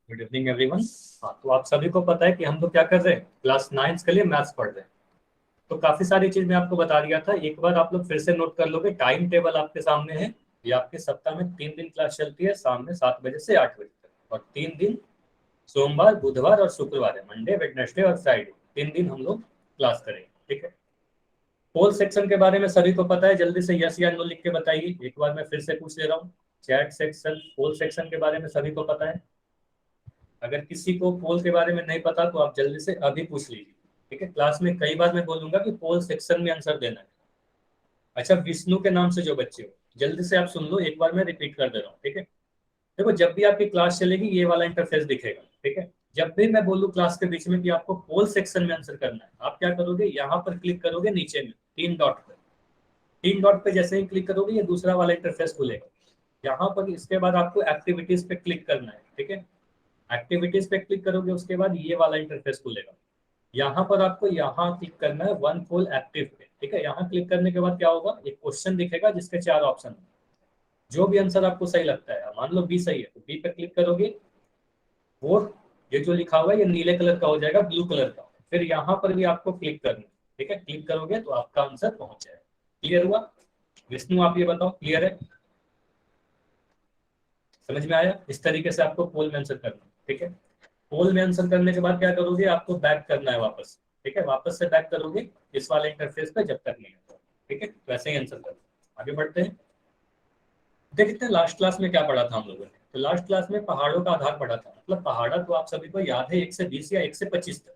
Good evening everyone. हाँ, तो आप सभी को पता है कि हम लोग क्या कर रहे हैं, क्लास 9 के लिए मैथ्स पढ़ रहे हैं। तो काफी सारी चीज मैं आपको बता दिया था, एक बार आप लोग फिर से नोट कर लोगे। टाइम टेबल आपके सामने है। ये आपके सप्ताह में 3 दिन क्लास चलती है, शाम में 7 बजे से 8 बजे तक, और 3 दिन सोमवार, बुधवार और शुक्रवार है, मंडे, वेडनेसडे और फ्राइडे। 3 दिन हम लोग क्लास करेंगे, ठीक है। पोल सेक्शन के बारे में सभी को पता है, जल्दी से यस या नो लिख के बताइए। एक बार मैं फिर से पूछ ले रहा हूँ, चैट सेक्शन पोल सेक्शन के बारे में सभी को पता है? अगर किसी को पोल के बारे में नहीं पता तो आप जल्दी से अभी पूछ लीजिए, ठीक है। क्लास में कई बार मैं बोलूंगा कि पोल सेक्शन में आंसर देना है। अच्छा, विष्णु के नाम से जो बच्चे हो, जल्दी से आप सुन लो, एक बार मैं रिपीट कर दे रहा हूँ, ठीक है। देखो, जब भी आपकी क्लास चलेगी ये वाला इंटरफेस दिखेगा, ठीक है। जब भी मैं बोलूँ क्लास के बीच में कि आपको पोल सेक्शन में आंसर करना है, आप क्या करोगे, यहाँ पर क्लिक करोगे, नीचे में 3 डॉट पर। 3 डॉट पे जैसे ही क्लिक करोगे ये दूसरा वाला इंटरफेस खुलेगा। यहाँ पर इसके बाद आपको एक्टिविटीज पे क्लिक करना है, ठीक है। एक्टिविटीज पे क्लिक करोगे, उसके बाद ये वाला इंटरफेस खुलेगा। यहाँ पर आपको यहाँ क्लिक करना है वन पोल एक्टिव पे, ठीक है। यहाँ क्लिक करने के बाद क्या होगा, एक क्वेश्चन दिखेगा जिसके 4 ऑप्शन है। जो भी आंसर आपको सही लगता है, मान लो बी सही है तो बी पे क्लिक करोगे। वो ये जो लिखा हुआ है ये नीले कलर का हो जाएगा ब्लू कलर का। फिर यहाँ पर भी आपको क्लिक करना है, ठीक है। क्लिक करोगे तो आपका आंसर पहुंच जाएगा। क्लियर हुआ? विष्णु आप ये बताओ, क्लियर है? समझ में आया? इस तरीके से आपको पोल में आंसर करना है, ठीक है। पोल में आंसर करने के बाद क्या करोगे, आपको बैक करना है वापस, ठीक है। वापस से बैक करोगे इस वाले इंटरफेस पे जब तक नहीं आता, ठीक है। वैसे ही आंसर करो। आगे बढ़ते हैं। देखते हैं लास्ट क्लास में क्या पढ़ा था हम लोगों ने। तो लास्ट क्लास में पहाड़ों का आधार पढ़ा था, मतलब पहाड़ा तो आप सभी को याद है 1 से 20 या 1 से 25 तक।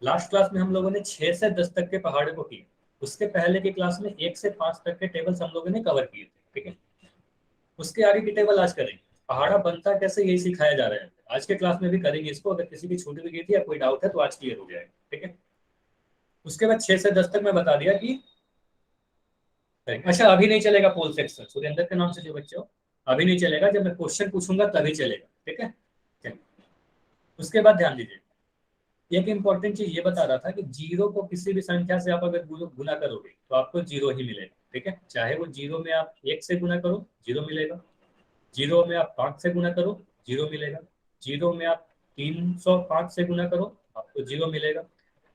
लास्ट क्लास में हम लोगों ने 6 से 10 तक के पहाड़े को किए। उसके पहले की क्लास में 1 से 5 तक के टेबल्स हम लोगों ने कवर किए थे, ठीक है। उसके आगे की टेबल आज करेंगे। पहाड़ा बनता कैसे, यही सिखाया जा रहा है। आज के क्लास में भी करेंगे इसको। अगर किसी की छूट भी गई थी या कोई डाउट है तो आज क्लियर हो जाएगा, ठीक है। उसके बाद 6 से 10 तक मैं बता दिया कि अच्छा, अभी नहीं चलेगा पोल सेक्शन, सुरेंद्र के नाम से जो बच्चे हो, अभी नहीं चलेगा। जब मैं क्वेश्चन पूछूंगा तभी चलेगा, ठीक है। चलिए, उसके बाद ध्यान दीजिए। एक इंपॉर्टेंट चीज ये बता रहा था कि जीरो को किसी भी संख्या से आप अगर गुना करोगे तो आपको जीरो ही मिलेगा, ठीक है। चाहे वो जीरो में आप 1 से गुना करो, जीरो मिलेगा। जीरो में आप 5 से गुना करो, जीरो मिलेगा। जीरो में आप 305 से गुना करो, आपको जीरो मिलेगा।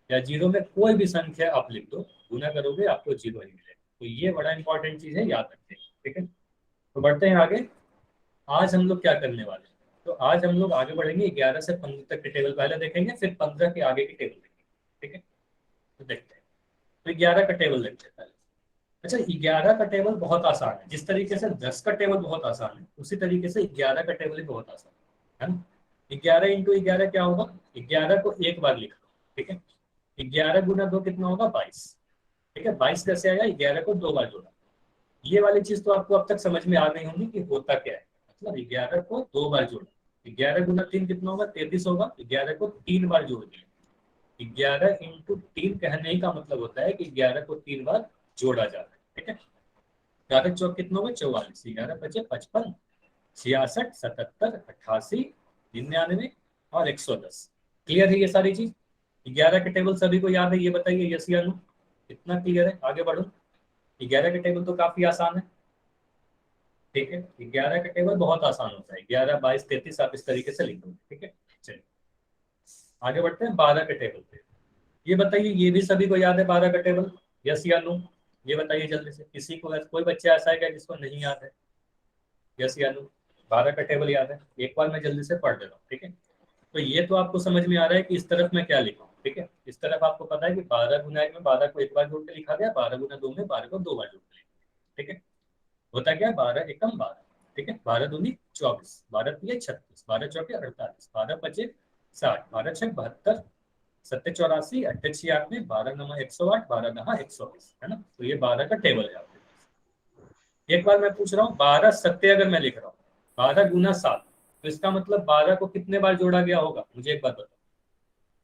या जीरो में कोई भी संख्या आप लिख दो, गुना करोगे आपको जीरो ही मिलेगा। तो ये बड़ा इंपॉर्टेंट चीज है, याद रखें, ठीक है। तो बढ़ते हैं आगे। आज हम लोग क्या करने वाले हैं, तो आज हम लोग आगे बढ़ेंगे। 11 से 15 तक के टेबल पहले देखेंगे, फिर 15 के आगे की टेबल देखेंगे, ठीक है। तो देखते हैं। तो 11 का टेबल देखते हैं पहले। अच्छा, 11 का टेबल बहुत आसान है। जिस तरीके से 10 का टेबल बहुत आसान है, उसी तरीके से 11 का टेबल भी बहुत आसान है ना। 11 × 11 क्या होगा, 11 को एक बार लिखा, ठीक है। 11 × 2 कितना होगा, 22, ठीक है। 22 कैसे आया, 11 को 2 बार जोड़ा। ये वाली चीज तो आपको अब तक समझ में आ गई होगी कि होता क्या है। मतलब 11 को 2 बार जोड़ा, 11 × 3 कितना होगा, 33 होगा। 11 को 3 बार जोड़ दिया। 11 × 3 कहने का मतलब होता है कि 11 को 3 बार जोड़ा जाता है, ठीक है। 11 × 4 कितना होगा, 44। 11 × 5 = 55, 66, 77, 88, 99 और 110। क्लियर है ये सारी चीज? 11 के टेबल सभी को याद है, ये बताइए यस या नो। कितना क्लियर है? आगे बढ़ो। 11 के टेबल तो काफी आसान है, ठीक है। 11 का टेबल बहुत आसान होता है, 11, 22, 33 आप इस तरीके से लिख दो, ठीक है। चलिए आगे बढ़ते हैं 12 के टेबल पे। ये बताइए, ये भी सभी को याद है 12 का टेबल, यस या नो? ये बताइए जल्दी से। किसी को, कोई बच्चा ऐसा है क्या जिसको नहीं याद है? यस या नो? 12 का टेबल याद है? एक बार मैं जल्दी से पढ़ दे रहा हूँ, ठीक है। तो ये तो आपको समझ में आ रहा है कि इस तरफ मैं क्या लिखा हूँ, ठीक है। इस तरफ आपको पता है कि 12 × 1 में 12 को एक बार जोड़ के लिखा गया, 12 × 2 में 12 को 2 बार जोड़ के लिखा गया, ठीक है। होता क्या है, 12 × 1 = 12, ठीक है। 12 × 2 = 24, 12 × 3 = 36, 12 × 4 = 48, 12 × 5 = 60, 12 × 6 = 72, 7 × 84, 8 × 86, 12 × 9 = 108, 12 × 10 = 120, है ना। तो ये 12 का टेबल है आपके पास। एक बार मैं पूछ रहा हूँ, 12 सत्य अगर मैं लिख रहा हूँ, 12 × 7, तो इसका मतलब 12 को कितने बार जोड़ा गया होगा, मुझे एक बार बताओ।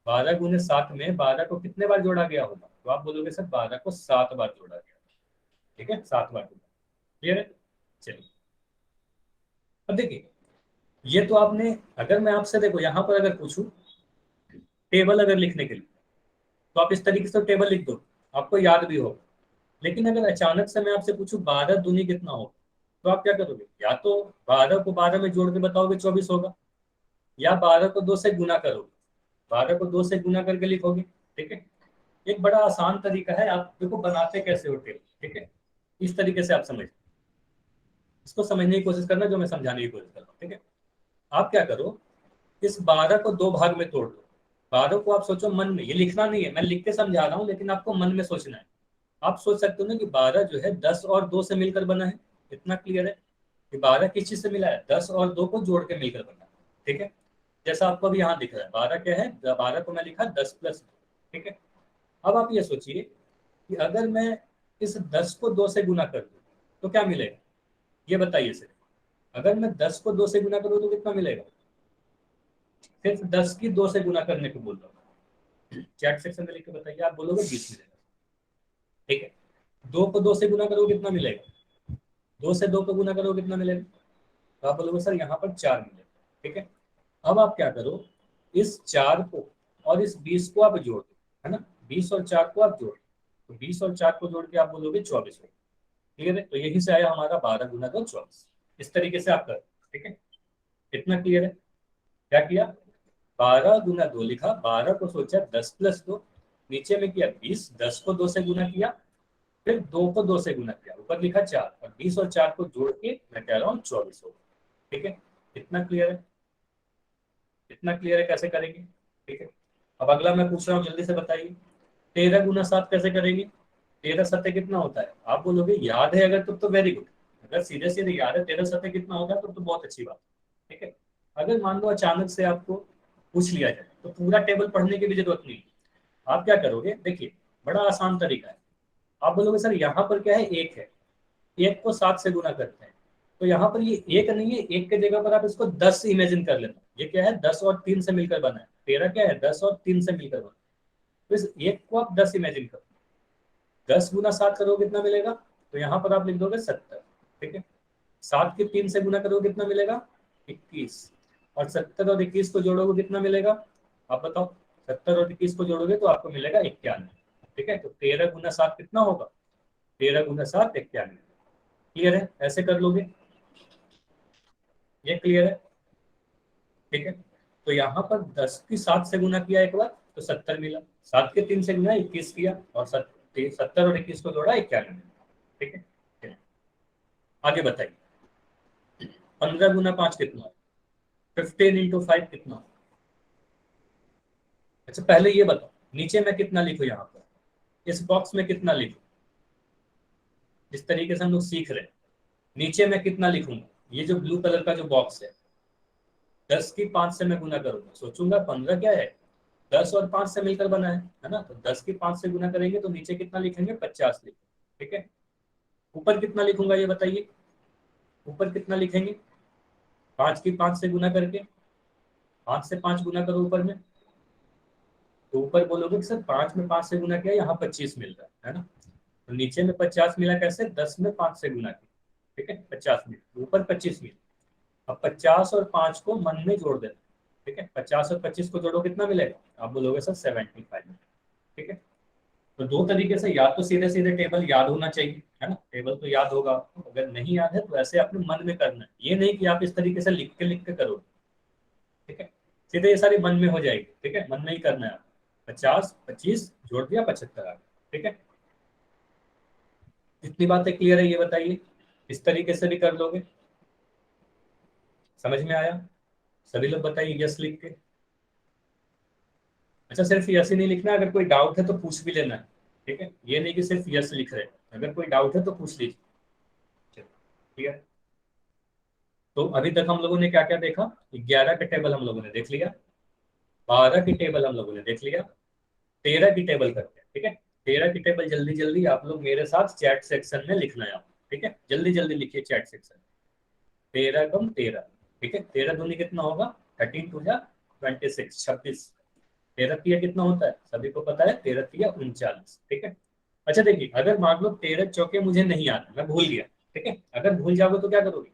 12 × 7 में 12 को कितने बार जोड़ा गया होगा, तो आप बोलोगे सर 12 को 7 बार जोड़ा गया, ठीक है, 7 बार जोड़ा। क्लियर है? चलिए अब देखिए, ये तो आपने, अगर मैं आपसे देखो यहाँ पर अगर पूछूं टेबल अगर लिखने के लिए, तो आप इस तरीके से टेबल लिख दो, आपको याद भी होगा। लेकिन अगर अचानक से मैं आपसे पूछूं 12 दूनी कितना होगा, तो आप क्या करोगे, या तो 12 को 12 में जोड़ के बताओगे 24 होगा, या 12 को 2 से गुना करोगे, 12 को 2 से गुना करके लिखोगे। ठीक है, एक बड़ा आसान तरीका है, आप देखो बनाते कैसे हो टेबल। ठीक है, इस तरीके से आप समझ, इसको समझने की कोशिश करना जो मैं समझाने की कोशिश कर रहा हूँ। ठीक है, आप क्या करो, इस 12 को दो भाग में तोड़ दो। 12 को आप सोचो मन में, ये लिखना नहीं है, मैं लिख के समझा रहा हूँ, लेकिन आपको मन में सोचना है। आप सोच सकते हो ना कि 12 जो है 10 और 2 से मिलकर बना है। इतना क्लियर है कि 12 किस चीज से मिला है, 10 और 2 को जोड़ के मिलकर बना है। ठीक है, जैसा आपको अभी यहाँ दिख रहा है 12 क्या है, 12 को मैं लिखा 10+2। ठीक है, अब आप ये सोचिए कि अगर मैं इस 10 को 2 से गुना कर दूं तो क्या मिलेगा, ये बताइए सिर्फ। अगर मैं 10 को 2 से गुना करूँ तो कितना मिलेगा, सिर्फ 10 की 2 से गुना करने को बोल रहा हूँ, चैट सेक्शन में लिख के बताइए। आप बोलोगे 20 मिलेगा। ठीक है, 2 को 2 से गुना करो कितना मिलेगा, 2 से 2 को गुना करो कितना मिलेगा, तो आप बोलोगे सर यहाँ पर 4 मिलेगा। ठीक है, अब आप क्या करो, इस 4 को और इस 20 को आप जोड़ दो, है ना, 20 और 4 को आप जोड़ दो, तो 20 और 4 को जोड़ के आप बोलोगे 24 होगा। क्लियर है, तो यही से आया हमारा 12 गुना 2 24। इस तरीके से आप कर, ठीक है, इतना क्लियर है। क्या किया, 12 गुना 2 लिखा, 12 को सोचा 10+2, नीचे में किया 20, 10 को 2 से गुना किया, फिर 2 को 2 से गुना किया, ऊपर लिखा 4, और 20 और 4 को जोड़ के मैं कह रहा हूँ 24 होगा। ठीक है, इतना क्लियर है, इतना क्लियर है कैसे करेंगे। ठीक है, अब अगला मैं पूछ रहा हूँ, जल्दी से बताइए, 13 गुना 7 कैसे करेंगे। 13 सत्ते कितना होता है, आप बोलोगे याद है अगर, तो वेरी गुड। अगर सीधे सीधे याद है 13 सत्ते कितना होता है तो बहुत अच्छी बात। ठीक है, अगर मान लो अचानक से आपको पूछ लिया जाए तो पूरा टेबल पढ़ने की भी जरूरत नहीं है। आप क्या करोगे, देखिए बड़ा आसान तरीका है। आप बोलोगे सर यहाँ पर क्या है, एक है, एक को 7 से गुना करते हैं, तो यहाँ पर ये एक नहीं है, एक के जगह पर आप इसको 10 इमेजिन कर लेना। ये क्या है, 10 और 3 से मिलकर बना है, 13 क्या है, 10 और 3 से मिलकर बना है। तो इस एक को आप 10 इमेजिन करो, 10 गुना 7 करोगे कितना मिलेगा, तो यहाँ पर आप लिख दोगे 70। ठीक है, 7 के 3 से गुना करोगे कितना मिलेगा, 21, और 70 और 21 को जोड़ोगे कितना मिलेगा, आप बताओ। 70 और 21 को जोड़ोगे तो आपको मिलेगा 91। ठीक है, तो 13 गुना 7 कितना होगा, 13 गुना 7 91। क्लियर है, ऐसे कर लोगे, ये क्लियर है। ठीक है, तो यहाँ पर 10 की 7 से गुना किया एक बार तो 70 मिला, 7 के 3 से गुना 21 किया, और 70 और 21 को जोड़ा 91 मिला। ठीक है, आगे बताइए, 15 गुना 5 कितना, 15 × 5 कितना। अच्छा पहले ये बताओ, नीचे मैं कितना लिखूं, यहाँ पर इस बॉक्स में कितना लिखूं, जिस तरीके से हम लोग सीख रहे हैं, नीचे मैं कितना लिखूंगा, ये जो ब्लू कलर का जो बॉक्स है, 10 की 5 से मैं गुना करूंगा, सोचूंगा 15 क्या है, 10 और 5 से मिलकर बना है ना, तो 10 की 5 से गुना करेंगे तो नीचे कितना लिखेंगे, 50 लिखेंगे। ठीक है, ऊपर कितना लिखूंगा ये बताइए, ऊपर कितना लिखेंगे, 5 की 5 से गुना करके, 5 से 5 गुना करो ऊपर में, तो ऊपर बोलोगे कि सर 5 में 5 से गुना किया, यहाँ 25 मिल रहा है ना, तो नीचे में 50 मिला कैसे, 10 में 5 से गुना किया। ठीक है, 50 मिला, ऊपर 25 मिला। अब 50 और 5 को मन में जोड़ देना। ठीक है, 50 और 25 को जोड़ो कितना मिलेगा, आप बोलोगे सर 75। ठीक है, तो दो तरीके से, या तो सीधे सीधे टेबल याद होना चाहिए, है ना, टेबल तो याद होगा, अगर नहीं याद है तो ऐसे अपने मन में करना है, ये नहीं कि आप इस तरीके से लिख के करो। ठीक है, सीधे ये सारी मन में हो जाएगी। ठीक है, मन में ही करना है आप, 50 25 जोड़ दिया 75 आ गया। ठीक है, इतनी बातें क्लियर है, ये बताइए, इस तरीके से भी कर लोगे, समझ में आया, सभी लोग बताइए यस लिख के। अच्छा सिर्फ यस ही नहीं लिखना, अगर कोई डाउट है तो पूछ भी लेना है। ठीक है, ये नहीं कि सिर्फ यस लिख रहे हैं, अगर कोई डाउट है तो पूछ लीजिए। चलो, ठीक है, तो अभी तक हम लोगों ने क्या क्या देखा, 11 का टेबल हम लोगों ने देख लिया, 12 की टेबल हम लोगों ने देख लिया, 13 की टेबल करते हैं। ठीक है, 13 की टेबल जल्दी जल्दी आप लोग मेरे साथ चैट सेक्शन में लिखना है आप। ठीक है, जल्दी जल्दी लिखिए चैट सेक्शन, 13 × 13। ठीक है, 13 दूनी कितना होगा, 13×2 = 26, 26। 13 कितना होता है, सभी को पता है, 13 39। ठीक है, अच्छा देखिए, अगर मान लो 13 चौके मुझे नहीं आते, मैं भूल गया। ठीक है, अगर भूल जाओगे तो क्या करोगे,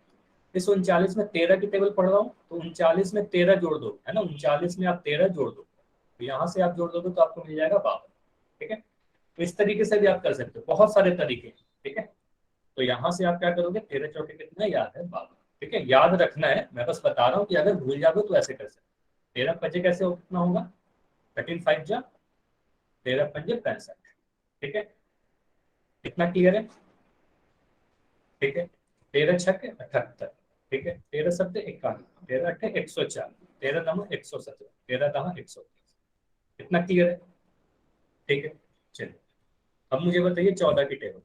इस 39 में 13 की टेबल पढ़ रहा हूँ तो 39 में 13 जोड़ दो, है ना, 39 में आप 13 जोड़ दो, तो यहाँ से आप जोड़ दोगे तो आपको मिल जाएगा 52। ठीक है, तो इस तरीके से भी आप कर सकते हो, बहुत सारे तरीके। ठीक है, तो यहाँ से आप क्या करोगे, 13 चौके कितना याद है, 52। ठीक है, याद रखना है, मैं बस बता रहा हूँ कि अगर भूल जाओगे तो ऐसे कर सकते। 13 पंजे कैसे कितना होगा, 13 5 जा 13 पंजे 65। ठीक है, कितना क्लियर है? ठीक है, 13 छक्के 78। ठीक है, 13 सत्ते 51, 13 अट्ठे 104, 13 दमा 117, 13 दमा 130। कितना क्लियर है? ठीक है, चलिए अब मुझे बताइए 14 की टेबल।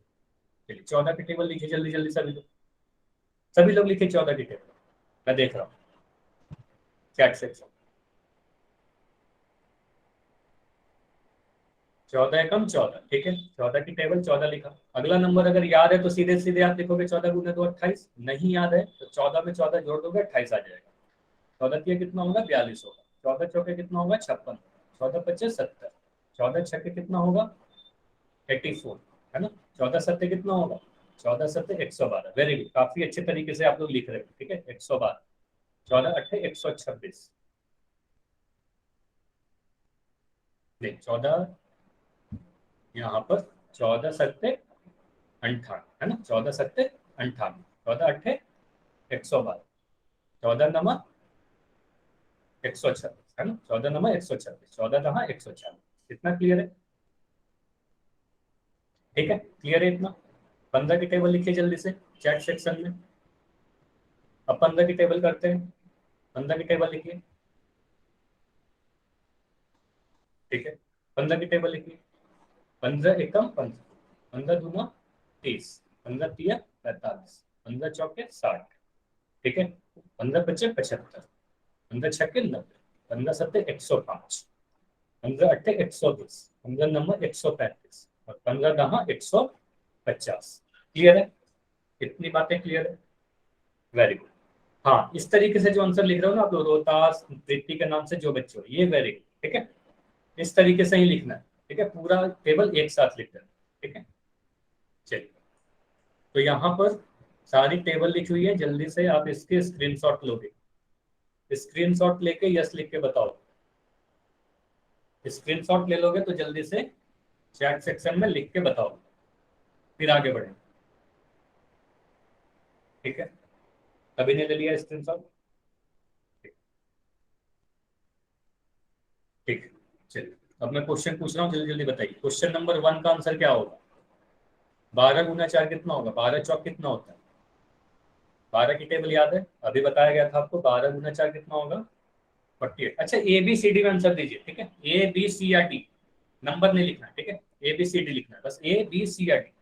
चलिए 14 की टेबल लिखिए जल्दी जल्दी सभी लोग लिखिए 14 की टेबल। मैं देख रहा हूँ चैट सेक्शन। 14 एकम 14। ठीक है, 14 की टेबल 14 लिखा। अगला नंबर अगर याद है तो सीधे सीधे आप लिखोगे 14 गुना 2 28। नहीं याद है तो 14 में 14 जोड़ दोगे 28 आ जाएगा। 14 तिया कितना होगा, 42 होगा। 14 चौके कितना होगा, 56। 14 पच्चे 70। 14 छक्के कितना होगा, 84, है ना। 14 सत्ते कितना होगा, 14 सत्ते 112। वेरी गुड, काफी अच्छे तरीके से आप लोग लिख रहे हो। ठीक है, 112। 14 अट्ठे 126। नहीं 14, यहाँ पर 14 सत्ते 58, है ना। 14 सत्ते 58, 14 अट्ठे 112, 14 नमा 126, है ना। 14 नमा 126, 14 दहा 140। कितना क्लियर है? ठीक है, क्लियर है इतना। 15 की टेबल लिखिए जल्दी से चैट सेक्शन में। अब 15 की टेबल करते हैं। 15 की टेबल लिखिए। ठीक है, 15 की टेबल लिखिए। 15 एकम 15, 15 दूना 30, 15 तिया 45, 15 चौके 60। ठीक है, 15 पच्चे 75, 15 छक्के 90, 15 सत्ते 105, 15 अट्ठे 120, 15 नंबर 135 और 15 दहा 150। क्लियर है? इतनी बातें क्लियर है? Very good. हाँ, इस तरीके से जो आंसर लिख रहे हो ना आप लोग, रोहतास प्रीति के नाम से जो बच्चे हो, ये वेरी गुड। ठीक है, इस तरीके से ही लिखना है। ठीक है, पूरा टेबल एक साथ लिख देना। ठीक है, चलिए तो यहाँ पर सारी टेबल लिखी हुई है। जल्दी से आप इसके स्क्रीनशॉट लोगे। स्क्रीनशॉट लेके यस लिख के बताओ। स्क्रीनशॉट ले लोगे तो जल्दी से चैट सेक्शन में लिख के बताओ, फिर आगे बढ़े। ठीक है, अभी ने ले लिया स्क्रीनशॉट? ठीक है, चलिए अब मैं क्वेश्चन पूछ रहा हूँ, जल्दी जल्दी बताइए। क्वेश्चन नंबर 1 का आंसर क्या होगा? 12 गुना 4 कितना होगा, 12 चौक कितना होता है? 12 की टेबल याद है, अभी बताया गया था आपको। 12 गुना 4 कितना होगा, 48। अच्छा, ए बी सी डी में आंसर दीजिए। ठीक है, ए बी सी या डी, नंबर नहीं लिखना है। ठीक है, ए बी सी डी लिखना है, बस ए बी सी या डी।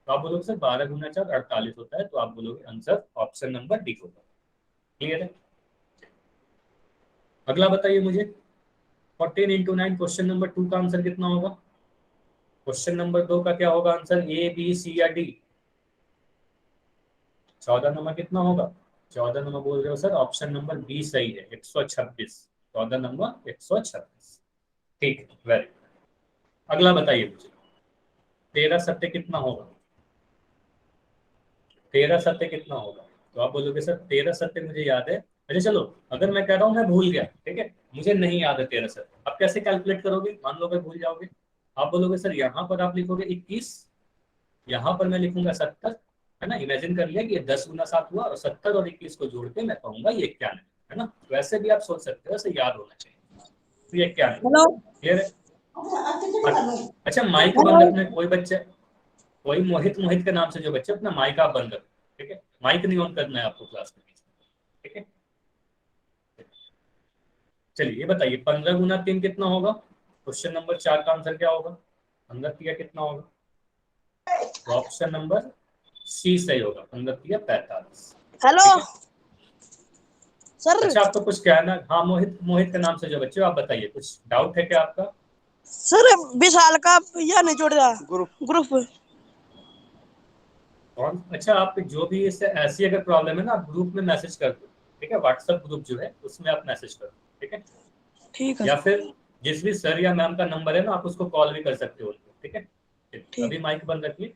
तो आप बोलोगे सर 12 गुना 4 48 होता है, तो आप बोलोगे आंसर ऑप्शन नंबर डी होगा। क्लियर है? अगला बताइए मुझे। 14 इंटू 9, क्वेश्चन नंबर 2 का आंसर कितना होगा? क्वेश्चन नंबर 2 का क्या होगा आंसर, ए बी सी या डी? 14 नंबर कितना होगा? 14 नंबर बोल रहे हो सर, ऑप्शन नंबर बी सही है, 126। 14 नंबर 126। ठीक है, वेरी। अगला बताइए मुझे। 13 सत्ते कितना होगा? 13 सत्ते कितना होगा? तो आप बोलोगे सर 13 सत्ते मुझे याद है। अच्छा चलो, अगर मैं कह रहा हूँ मैं भूल गया, ठीक है, मुझे नहीं याद है 13 सत्ते, आप कैसे कैलकुलेट करोगे? मान लो मैं भूल जाओगे, आप बोलोगे सर यहाँ पर आप लिखोगे 21, यहाँ पर मैं लिखूंगा 70, है ना। इमेजिन कर लिया कि ये 10 गुना 7 हुआ और 70 और 21 को जोड़ के मैं कहूंगा ये 91, है ना। वैसे भी आप सोच सकते हो, वैसे याद होना चाहिए। तो ये 91। हेलो क्लियर है? अच्छा, माइक हेलो बंद रखना है। कोई बच्चे, कोई मोहित मोहित के नाम से जो बच्चे, अपना माइक आप बंद रखो। ठीक है, माइक नहीं ऑन करना है आपको क्लास में। ठीक है, चलिए ये बताइए 15 गुना 3 कितना होगा? क्वेश्चन नंबर 4 का आंसर क्या होगा? 15 तिया कितना होगा? तो ऑप्शन नंबर सी सही होगा, 15 तिया 45। हेलो ठीक है, सर। अच्छा आपका कुछ कहना? हाँ, मोहित मोहित के नाम से जो बच्चे हो, आप बताइए, कुछ डाउट है क्या आपका? सर विशाल का यह नहीं जोड़ रहा ग्रुप। कौन? अच्छा, आप जो भी इससे ऐसी अगर प्रॉब्लम है ना, आप ग्रुप में मैसेज कर दो। ठीक है, व्हाट्सएप ग्रुप जो है उसमें आप मैसेज कर दो। ठीक है, ठीक है या फिर जिस भी सर या मैम का नंबर है ना, आप उसको कॉल भी कर सकते हो उनको। ठीक है, ठीक। अभी माइक बंद रखिए।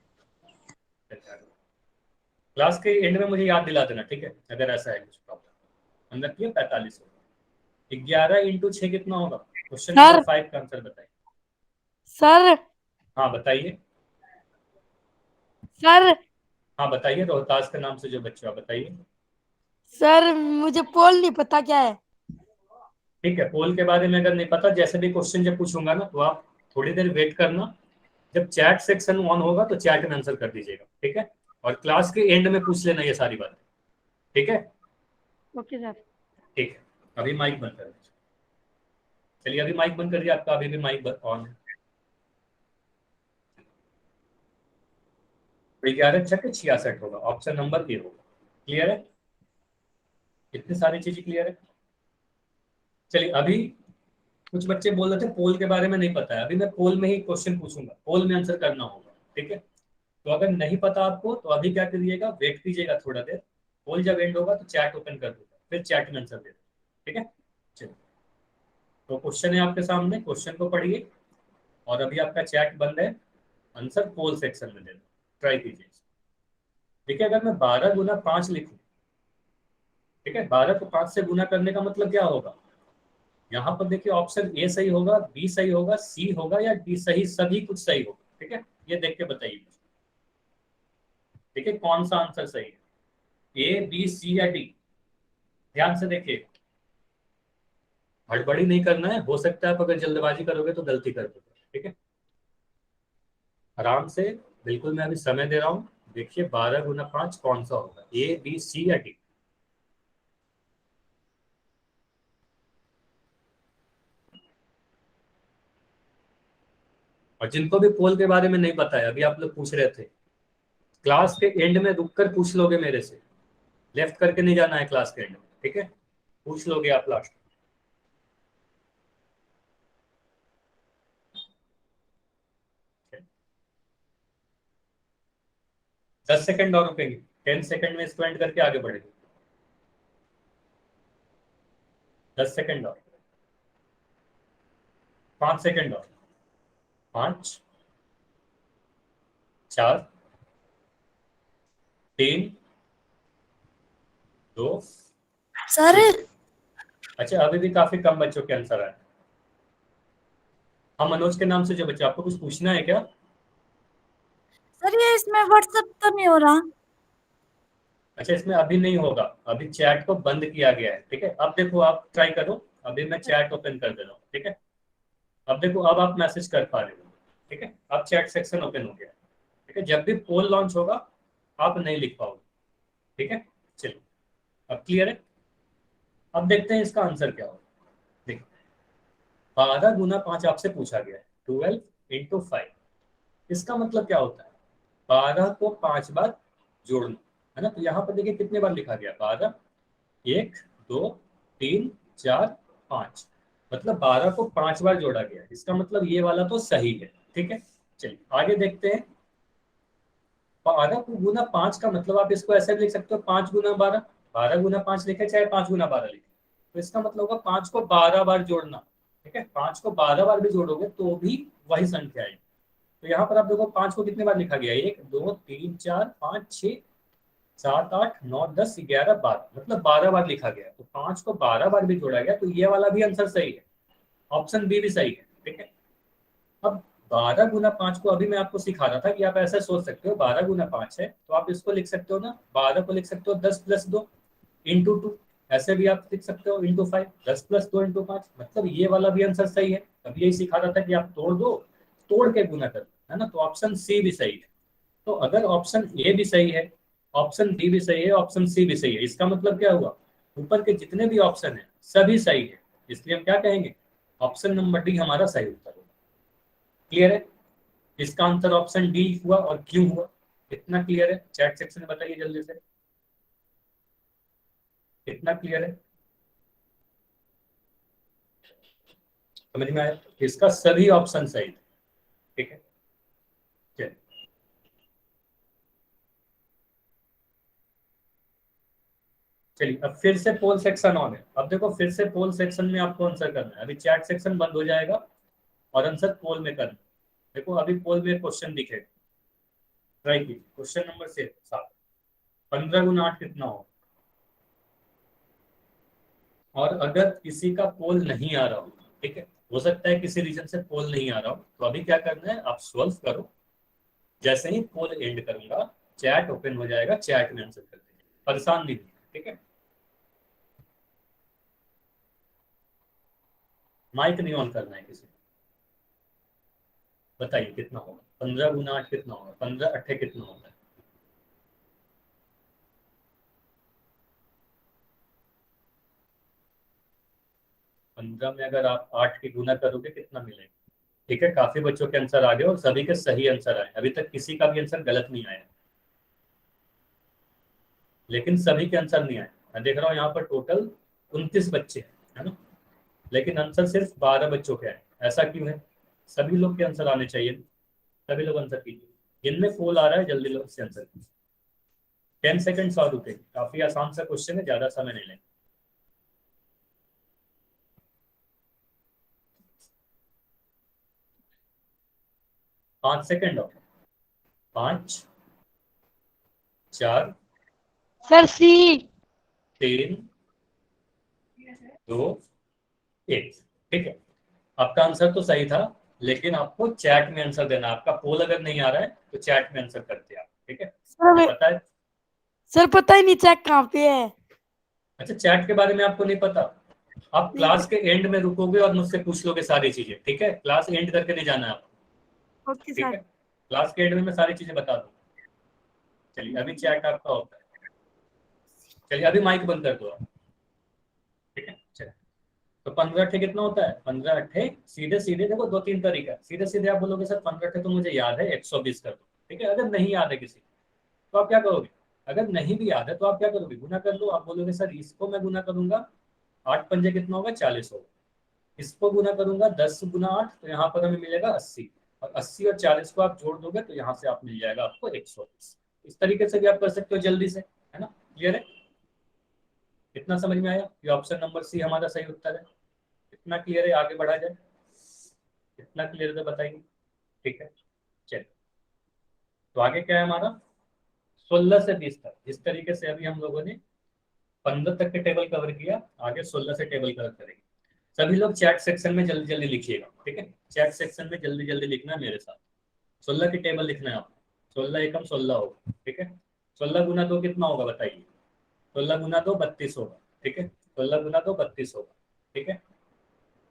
क्लास के एंड में मुझे याद दिला देना, ठीक है, अगर ऐसा है कुछ प्रॉब्लम। अंदर की 45 होगा। 11 इंटू 6 कितना होगा? क्वेश्चन नंबर सर 5 का आंसर बताइए। सर हाँ बताइए। सर हाँ बताइए, रोहतास के नाम से जो बच्चे, आप बताइए। सर मुझे पोल नहीं पता क्या है। ठीक है, पोल के बारे में अगर नहीं पता, जैसे भी क्वेश्चन जब पूछूंगा ना, तो आप थोड़ी देर वेट करना। जब चैट सेक्शन ऑन होगा तो चैट में आंसर कर दीजिएगा, ठीक है। और क्लास के एंड में पूछ लेना ये सारी बातें, ठीक है। Okay sir. ठीक है, अभी माइक बंद कर दीजिए। चलिए अभी माइक बंद कर दिया आपका, अभी भी माइक ऑन है। 11 होगा, ऑप्शन नंबर ए होगा। क्लियर है, इतनी सारी चीजें क्लियर है। चलिए अभी कुछ बच्चे बोल रहे थे पोल के बारे में नहीं पता है, अभी मैं पोल में ही क्वेश्चन पूछूंगा, पोल में आंसर करना होगा, ठीक है। तो अगर नहीं पता आपको तो अभी क्या करिएगा, वेट कीजिएगा थोड़ा देर। पोल जब एंड होगा तो चैट ओपन कर दूंगा, फिर चैट में आंसर दे दूंगा, ठीक है। चलिए, तो क्वेश्चन है आपके सामने, क्वेश्चन को पढ़िए। और अभी आपका चैट बंद है, आंसर पोल सेक्शन में देना, ट्राई कीजिए। देखिए अगर मैं 12 × 5 लिखूं, ठीक है, 12 को 5 से गुना करने का मतलब क्या होगा। यहाँ पर देखिए ऑप्शन ए सही होगा, बी सही होगा, सी होगा या डी सही, सभी कुछ सही होगा, ठीक है। ये देख के बताइए, ठीक है, कौन सा आंसर सही है, ए बी सी या डी। ध्यान से देखिए, हड़बड़ी नहीं करना है, हो सकता है आप अगर जल्दबाजी करोगे तो गलती कर दोगे, ठीक है। आराम से, बिल्कुल मैं अभी समय दे रहा हूँ। देखिए 12 × 5 कौन सा होगा, ए बी सी या डी। और जिनको भी पोल के बारे में नहीं पता है, अभी आप लोग पूछ रहे थे, क्लास के एंड में रुककर पूछ लोगे मेरे से, लेफ्ट करके नहीं जाना है क्लास के एंड में, ठीक है। पूछ लोगे आप लास्ट। 10 सेकंड और रुकेंगे, 10 सेकंड में इसको एंड करके आगे बढ़ेंगे। 10 सेकंड और, 5 सेकंड और, 5, 4, 3, 2। सर अच्छा अभी भी काफी कम बच्चों के आंसर आए। हम मनोज के नाम से जो बच्चे, आपको कुछ पूछना है क्या। सर ये इसमें व्हाट्सएप तो नहीं हो रहा। अच्छा इसमें अभी नहीं होगा, अभी चैट को बंद किया गया है, ठीक है। अब देखो आप ट्राई करो, अभी मैं चैट ओपन कर दे रहा हूँ, ठीक है। अब देखो, अब आप मैसेज कर पा रहे हो, ठीक है। अब चैट सेक्शन ओपन हो गया, ठीक है। जब भी पोल लॉन्च होगा आप नहीं लिख पाओगे, ठीक है। चलिए अब क्लियर है। अब देखते हैं इसका आंसर क्या होगा। देखो 12 × 5 आपसे पूछा गया है, 12 × 5। इसका मतलब क्या होता है, 12 को 5 बार जोड़ना, है ना। तो यहाँ पर देखिए कितने बार लिखा गया, 12, 1, 2, 3, 4, 5। मतलब 12 को 5 बार जोड़ा गया, इसका मतलब ये वाला तो सही है, ठीक है। चलिए आगे देखते हैं। 12 को गुना 5 का मतलब आप इसको ऐसे भी लिख सकते हो, 5 × 12। 12 × 5 लिखे चाहे 5 × 12 लिखे, तो इसका मतलब होगा 5 को 12 बार जोड़ना, ठीक है। 5 को 12 बार भी जोड़ोगे तो भी वही संख्या है। तो यहाँ पर आप देखो 5 को कितने बार लिखा गया, 1, 2, 3, 4, 5, 6, 7, 8, 9, 10, 11, 12, मतलब 12 बार लिखा गया। तो 5 को 12 बार भी जोड़ा गया, तो ये वाला भी आंसर सही है, ऑप्शन बी भी सही है, ठीक है। अब 12 × 5 को अभी मैं आपको सिखा रहा था कि आप ऐसे सोच सकते हो, 12 × 5 है तो आप इसको लिख सकते हो ना, 12 को लिख सकते हो 10 + 2 × 2, ऐसे भी आप लिख सकते हो × 5, 10 + 2 × 5, मतलब ये वाला भी आंसर सही है। अभी यही सिखा रहा था कि आप तोड़ दो, तोड़ के गुना कर, है ना। तो ऑप्शन सी भी सही है। तो अगर ऑप्शन ए भी सही है, ऑप्शन बी भी सही है, ऑप्शन सी भी सही है, इसका मतलब क्या हुआ, ऊपर के जितने भी ऑप्शन है सभी सही है। इसलिए हम क्या कहेंगे, ऑप्शन नंबर डी हमारा सही उत्तर होगा। क्लियर है, इसका आंसर ऑप्शन डी हुआ, और क्यों हुआ इतना क्लियर है, चैट सेक्शन में बताइए जल्दी से, कितना क्लियर है, समझ में आया। इसका सभी ऑप्शन सही है, ठीक है। चलिए चलिए अब फिर से पोल सेक्शन ऑन है। अब देखो फिर से पोल सेक्शन में आपको आंसर करना है, अभी चैट सेक्शन बंद हो जाएगा और आंसर पोल में करना है। देखो अभी पोल में क्वेश्चन दिखेगा, ट्राई कीजिए। क्वेश्चन नंबर 7, 15 × 8 कितना हो। और अगर किसी का पोल नहीं आ रहा हो, ठीक है, हो सकता है किसी रीजन से पोल नहीं आ रहा हो, तो अभी क्या करना है, आप सॉल्व करो। जैसे ही पोल एंड करूंगा चैट ओपन हो जाएगा, चैट में आंसर कर दीजिए, परेशान नहीं होना, ठीक है। माइक नहीं ऑन करना है किसी को। बताइए कितना होगा, 15 गुना 8 कितना होगा, 15 8 कितना होता है? 15 में अगर आप 8 की गुना करोगे कितना मिलेगा? ठीक है, काफी बच्चों के आंसर आ गए और सभी के सही आंसर आए, अभी तक किसी का भी आंसर गलत नहीं आया, लेकिन सभी के आंसर नहीं आए। मैं देख रहा हूँ यहाँ पर टोटल 29 बच्चे हैं, है ना, लेकिन आंसर सिर्फ 12 बच्चों के आए। ऐसा क्यों है? सभी लोग के आंसर आने चाहिए, सभी लोग आंसर कीजिए। जिनमें पोल आ रहा है जल्दी लोग से आंसर कीजिए। 10 सेकंड और रुके, काफी आसान सा क्वेश्चन है, ज्यादा समय नहीं लेंगे। 5 सेकंड और 5 4 सर सी। 3 2 1। ठीक है, आपका आंसर तो सही था, लेकिन आपको चैट में आंसर देना है। आपका पोल अगर नहीं आ रहा है तो चैट में आंसर करते हैं आप, ठीक है? सर पता है? सर पता ही नहीं चेक कहाँ पे है। अच्छा, चैट के बारे में आपको नहीं पता? आप क्लास के एंड में रुकोगे और मुझसे पूछ लोगे सारी चीजें, ठीक है? क्लास एंड करके नहीं जाना है आपको, ओके ठीक सर। है? क्लास के एंड में मैं सारी चीजें बता दूंगा। चलिए अभी चैट आपका होता है, चलिए अभी माइक बंद कर दो आप, ठीक है? चलिए, तो 15 अट्ठे कितना होता है? 15 अट्ठे सीधे सीधे देखो, दो तीन तरीका है। सीधे सीधे आप बोलोगे सर 15 अट्ठे तो मुझे याद है, 120 कर दो, ठीक है? अगर नहीं याद है किसी तो आप क्या करोगे? अगर नहीं भी याद है तो आप क्या करोगे? गुना कर लो। आप बोलोगे सर इसको मैं गुना करूंगा, 8 पंजे कितना होगा? 40 होगा। इसको गुना करूंगा 10 गुना 8, तो यहाँ पर हमें मिलेगा 80, और 80 और 40 को आप जोड़ दोगे तो यहाँ से आप मिल जाएगा आपको 120। इस तरीके से भी आप कर सकते हो जल्दी से, है ना? क्लियर है? इतना समझ में आया? ये ऑप्शन नंबर सी हमारा सही उत्तर है। इतना क्लियर है? आगे बढ़ा जाए, इतना क्लियर है बताइए, ठीक है? चलिए, तो आगे क्या है हमारा? 16 से 20 तक। जिस तरीके से अभी हम लोगों ने 15 तक के टेबल कवर किया, आगे 16 से टेबल कवर करेंगे। सभी लोग चैट सेक्शन में जल्दी जल्दी लिखिएगा, ठीक है? चैट सेक्शन में जल्दी जल्दी लिखना है मेरे साथ। 16 की टेबल लिखना है आपको। 16 एकम 16 होगा, ठीक है? 16 गुना 2 कितना होगा बताइए? 16 गुना 2 32 होगा, ठीक है? 16 गुना 2 32 होगा, ठीक है?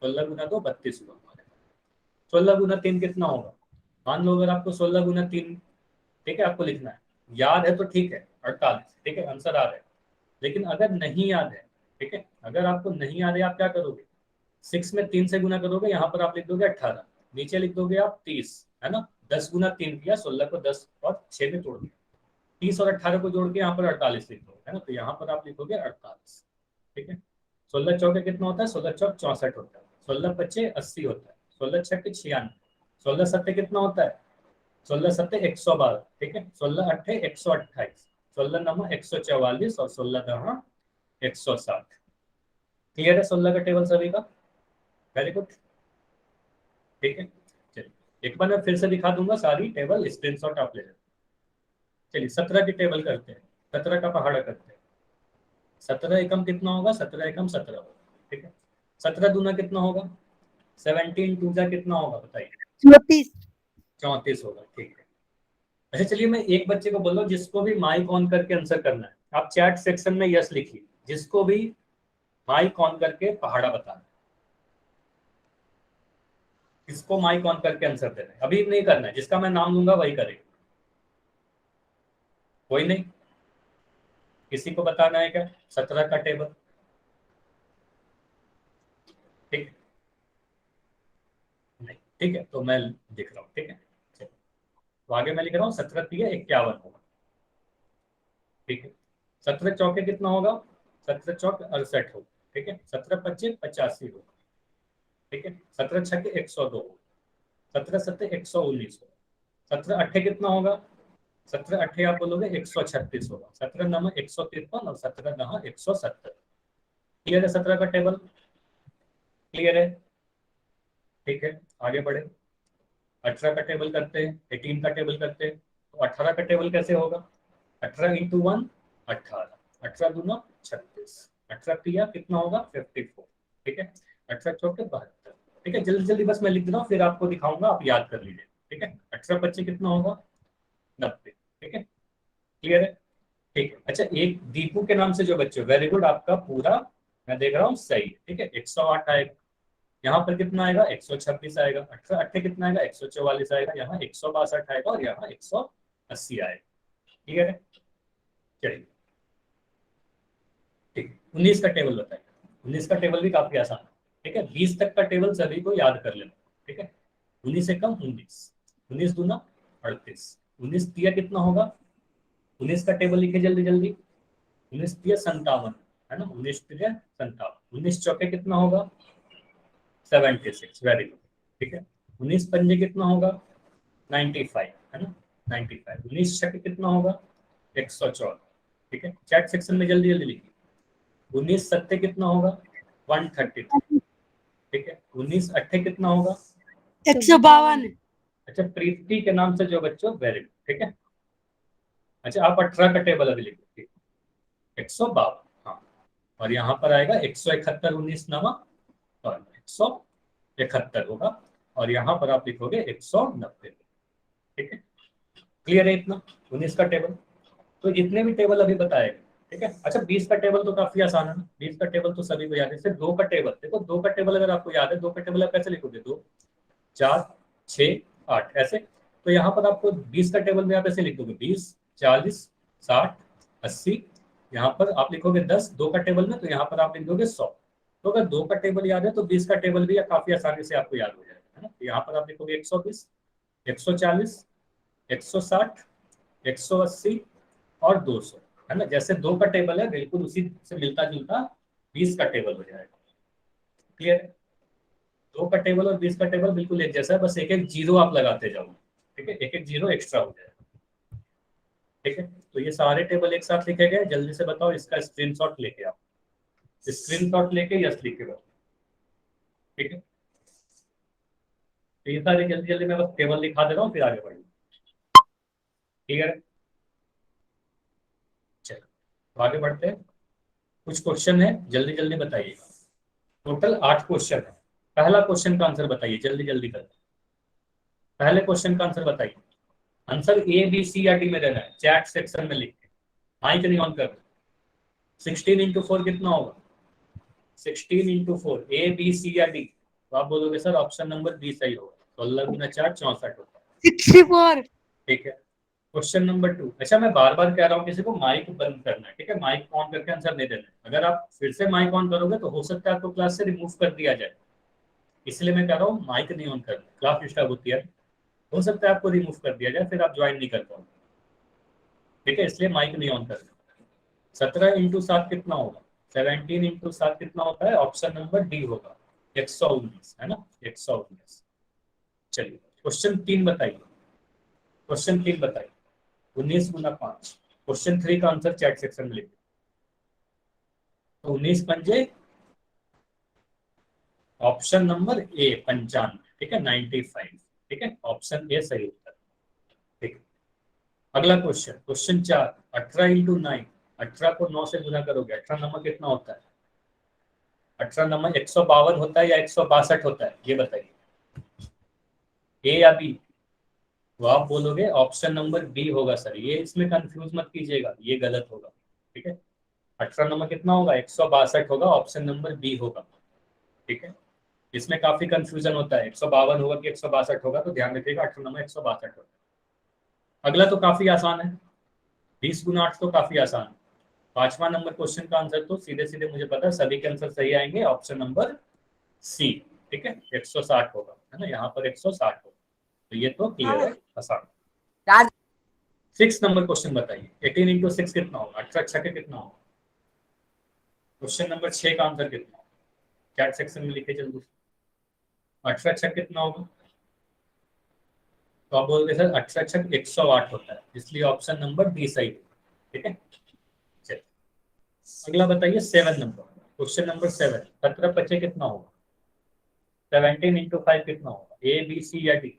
16 गुना 2 32 होगा। 16 गुना 3 कितना होगा? मान लो अगर आपको 16 गुना 3, ठीक है, आपको लिखना है, याद है तो ठीक है, 48, ठीक है, आंसर आ रहा है। लेकिन अगर नहीं याद है, ठीक है, अगर आपको नहीं याद है, आप क्या करोगे? 6 में 3 से गुना करोगे, यहाँ पर आप लिख दोगे 18, नीचे लिख दोगे आप 30, है ना? 10 गुना 3 किया, 16 को 10 और 6 में तोड़ दिया, 30 और 18 को जोड़ के यहाँ पर 48 लिख दो, है ना? तो यहाँ पर आप लिखोगे 48, ठीक है? 16 चौके कितना होता है? 16 चौक 64 होता है, 16 पच्चे 80 होता है, 16 छक्के 96, 16 सत्ते कितना होता है? 16 सत्ते 112, ठीक है? 16 अट्ठे 128, 16 नमा 144 और 16 दहा 160। क्लियर है 16 का टेबल सभी का? वेरी गुड, ठीक है? चलिए एक बार मैं फिर से दिखा दूंगा सारी टेबल, स्क्रीनशॉट आप ले लें। चलिए 17 की टेबल करते हैं, 17 का पहाड़ा करते हैं। 17 एकम कितना होगा? 17 एकम 17 होगा, ठीक है? 17 दूना कितना होगा? 17 टू जा कितना होगा बताइए? 34। 34 होगा, ठीक है? अच्छा चलिए, मैं एक बच्चे को बोल रहा हूँ जिसको भी माइक ऑन करके आंसर करना है, आप चैट सेक्शन में यस लिखिए, जिसको भी माइक ऑन करके पहाड़ा बताना, इसको माइक ऑन करके आंसर देना है। अभी नहीं करना है, जिसका मैं नाम लूंगा वही करेगा। कोई नहीं? किसी को बताना है क्या 17 का टेबल? ठीक है, नहीं, ठीक है, तो मैं लिख रहा हूँ, ठीक है? चलिए, तो आगे मैं लिख रहा हूँ 17 3 51 होगा, ठीक है? 17 चौके कितना होगा? 17 चौक 68 होगा, ठीक है? 17 पच्चे 85 होगा, ठीक है? 17 छक्के 102 होगा, 17 सत्ते 119 होगा, 17 अट्ठे कितना होगा? 17 अट्ठे आप बोलोगे 136 होगा, 17 नमा 153 और 17 नहा 170। क्लियर है 17 का टेबल? क्लियर है? ठीक है, आगे बढ़े। 18 का टेबल करते हैं, 18 का टेबल करते हैं। तो 18 का टेबल कैसे होगा? 18 इंटू 1 18, 18 दूना 36, 18 तिया कितना होगा? 54, ठीक है? 18 चौके 72, ठीक है? जल्दी जल्दी बस मैं लिख दे रहा हूँ, फिर आपको दिखाऊंगा, आप याद कर लीजिए, ठीक है? 18 25 कितना होगा? 90, ठीक है? क्लियर है? ठीक है। अच्छा, एक दीपू के नाम से जो बच्चे, वेरी गुड, आपका पूरा मैं देख रहा हूँ सही है, ठीक है? 108 आएगा, यहाँ पर कितना आएगा 126 आएगा, 18 8 कितना आएगा 144 आएगा, यहाँ 162 आएगा और यहाँ 180 आएगा। ठीक है, चलिए ठीक। 19 का टेबल बताइए। 19 का टेबल भी काफी आसान है। ठीक है, 20 तक का टेबल सभी को याद कर लेना। ठीक है, 19 से कम 19, 19 दूना 38, 19 तिया कितना होगा, 19 का टेबल लिखे जल्दी जल्दी। 19 तिया 57 है ना, 19 तिया 57, 19 चौके कितना होगा 76, वेरी गुड। ठीक है, 19 पंजे कितना होगा 95 है ना, 95, 19 छक्के कितना होगा 114। ठीक है, चैट सेक्शन में जल्दी जल्दी लिखिए। 19 सत्ते कितना होगा 133। ठीक है, 19 अट्ठे कितना होगा 152। अच्छा, प्रीति के नाम से जो बच्चों, वेरी गुड। ठीक है, अच्छा आप 18 का टेबल अभी लिखो, 152। हाँ, और यहाँ पर आएगा 171, 19 नवा और 171 होगा, और यहाँ पर आप लिखोगे 190। ठीक है, क्लियर है इतना 19 का टेबल। तो जितने भी टेबल अभी बताए, ठीक है। अच्छा 20 का टेबल तो काफी आसान है ना, 20 का टेबल तो सभी को याद है। सिर्फ 2 का टेबल देखो, 2 का टेबल अगर आपको याद है, 2 का टेबल आप कैसे लिखोगे 2 4 6 8 ऐसे। तो यहाँ पर आपको 20 का टेबल में आप ऐसे लिखोगे 20 40 60 80, यहाँ पर आप लिखोगे 10 2 का टेबल में, तो यहाँ पर आप लिख दोगे 100। तो अगर 2 का टेबल याद है तो 20 का टेबल भी काफी आसानी से आपको याद हो जाएगा, है ना। तो यहाँ पर आप लिखोगे 120 140 160 180 और 200, है ना। जैसे 2 का टेबल है बिल्कुल उसी से मिलता जुलता 20 का टेबल हो जाएगा। क्लियर है, 2 का टेबल और 20 का टेबल बिल्कुल एक जैसा है, बस एक एक जीरो आप लगाते जाओ। ठीक है, एक एक जीरो एक्स्ट्रा हो जाएगा। ठीक है, तो ये सारे टेबल एक साथ लिखे गए। जल्दी से बताओ, इसका स्क्रीनशॉट लेके आओ, स्क्रीनशॉट लेके यस लिखे बताओ। ठीक है, तो ये सारे जल्दी जल्दी मैं बस टेबल दिखा दे रहा हूँ, फिर आगे बढ़ेंगे। ठीक है, चलो तो आगे बढ़ते हैं। कुछ क्वेश्चन है, जल्दी जल्दी बताइएगा। टोटल 8 क्वेश्चन है। पहला क्वेश्चन का आंसर बताइए, जल्दी जल्दी कर। पहले क्वेश्चन का आंसर बताइए। आंसर ए बी सी या डी में देना है, चैट सेक्शन में लिख के। माइक नहीं ऑन कर। 16 इंटू 4 कितना होगा 16 इंटू 4, ए बी सी या डी। तो आप बोलोगे सर ऑप्शन नंबर बी सही होगा, 16 गुना 4 64 होगा। 64। ठीक है, क्वेश्चन नंबर 2। अच्छा मैं बार बार कह रहा हूँ किसी को माइक बंद करना है। ठीक है, माइक ऑन करके आंसर नहीं देना है। अगर आप फिर से माइक ऑन करोगे तो हो सकता है आपको क्लास से रिमूव कर दिया जाए, इसलिए मैं कह रहा हूँ माइक नहीं ऑन करना, क्लास डिस्टर्ब होती है, हो सकता है आपको रिमूव कर दिया जाए, फिर आप ज्वाइन नहीं कर पाओगे। ठीक है, इसलिए माइक नहीं ऑन करना। 17 इंटू 7 कितना होगा 17 इंटू 7 कितना होता है, ऑप्शन नंबर डी होगा 119, है ना 119। चलिए क्वेश्चन 3 बताइए। क्वेश्चन 3 बताइए 19 गुना 5। क्वेश्चन 3 का आंसर चैट सेक्शन में लिखिए। तो 19 पंजे ऑप्शन नंबर ए 95। ठीक है 95। ठीक है, ऑप्शन ए सही उत्तर। ठीक है, अगला क्वेश्चन, क्वेश्चन 4। 18 इंटू 9, 18 को 9 से गुना करोगे, 18 नंबर कितना होता है 18 नंबर 152 होता है या 162 होता है, ये बताइए, ए या बी। तो आप बोलोगे ऑप्शन नंबर बी होगा सर, ये इसमें कंफ्यूज मत कीजिएगा, ये गलत होगा। ठीक है, 18 नंबर कितना होगा 162 होगा, ऑप्शन नंबर बी होगा। ठीक है, इसमें काफी कंफ्यूजन होता है, 152 होगा कि 162 होगा, तो ध्यान रखिएगा 18 नंबर 162 होगा। अगला तो काफी आसान है, 20 गुना 8 तो काफी आसान है। 5वां नंबर क्वेश्चन का आंसर तो सीधे सीधे मुझे पता है सभी के आंसर सही आएंगे, ऑप्शन नंबर सी। ठीक है, 160 होगा, है ना, यहाँ पर 160 होगा। तो ये तो क्लियर है, आसान। 6 नंबर क्वेश्चन बताइए। 18 इंटू 6 कितना होगा, 18 छक्के कितना होगा। क्वेश्चन नंबर 6 का आंसर कितना होगा, चैट सेक्शन में लिखे जल्दी। 18 छक्के कितना होगा, तो आप बोलोगे सर 18 छक्के 108 होता है, इसलिए ऑप्शन नंबर डी सही है। ठीक है, चलिए अगला बताइए 7 नंबर। Question number 7। 17 पचे कितना होगा 17 इंटू 5 कितना होगा, ए बी सी या डी।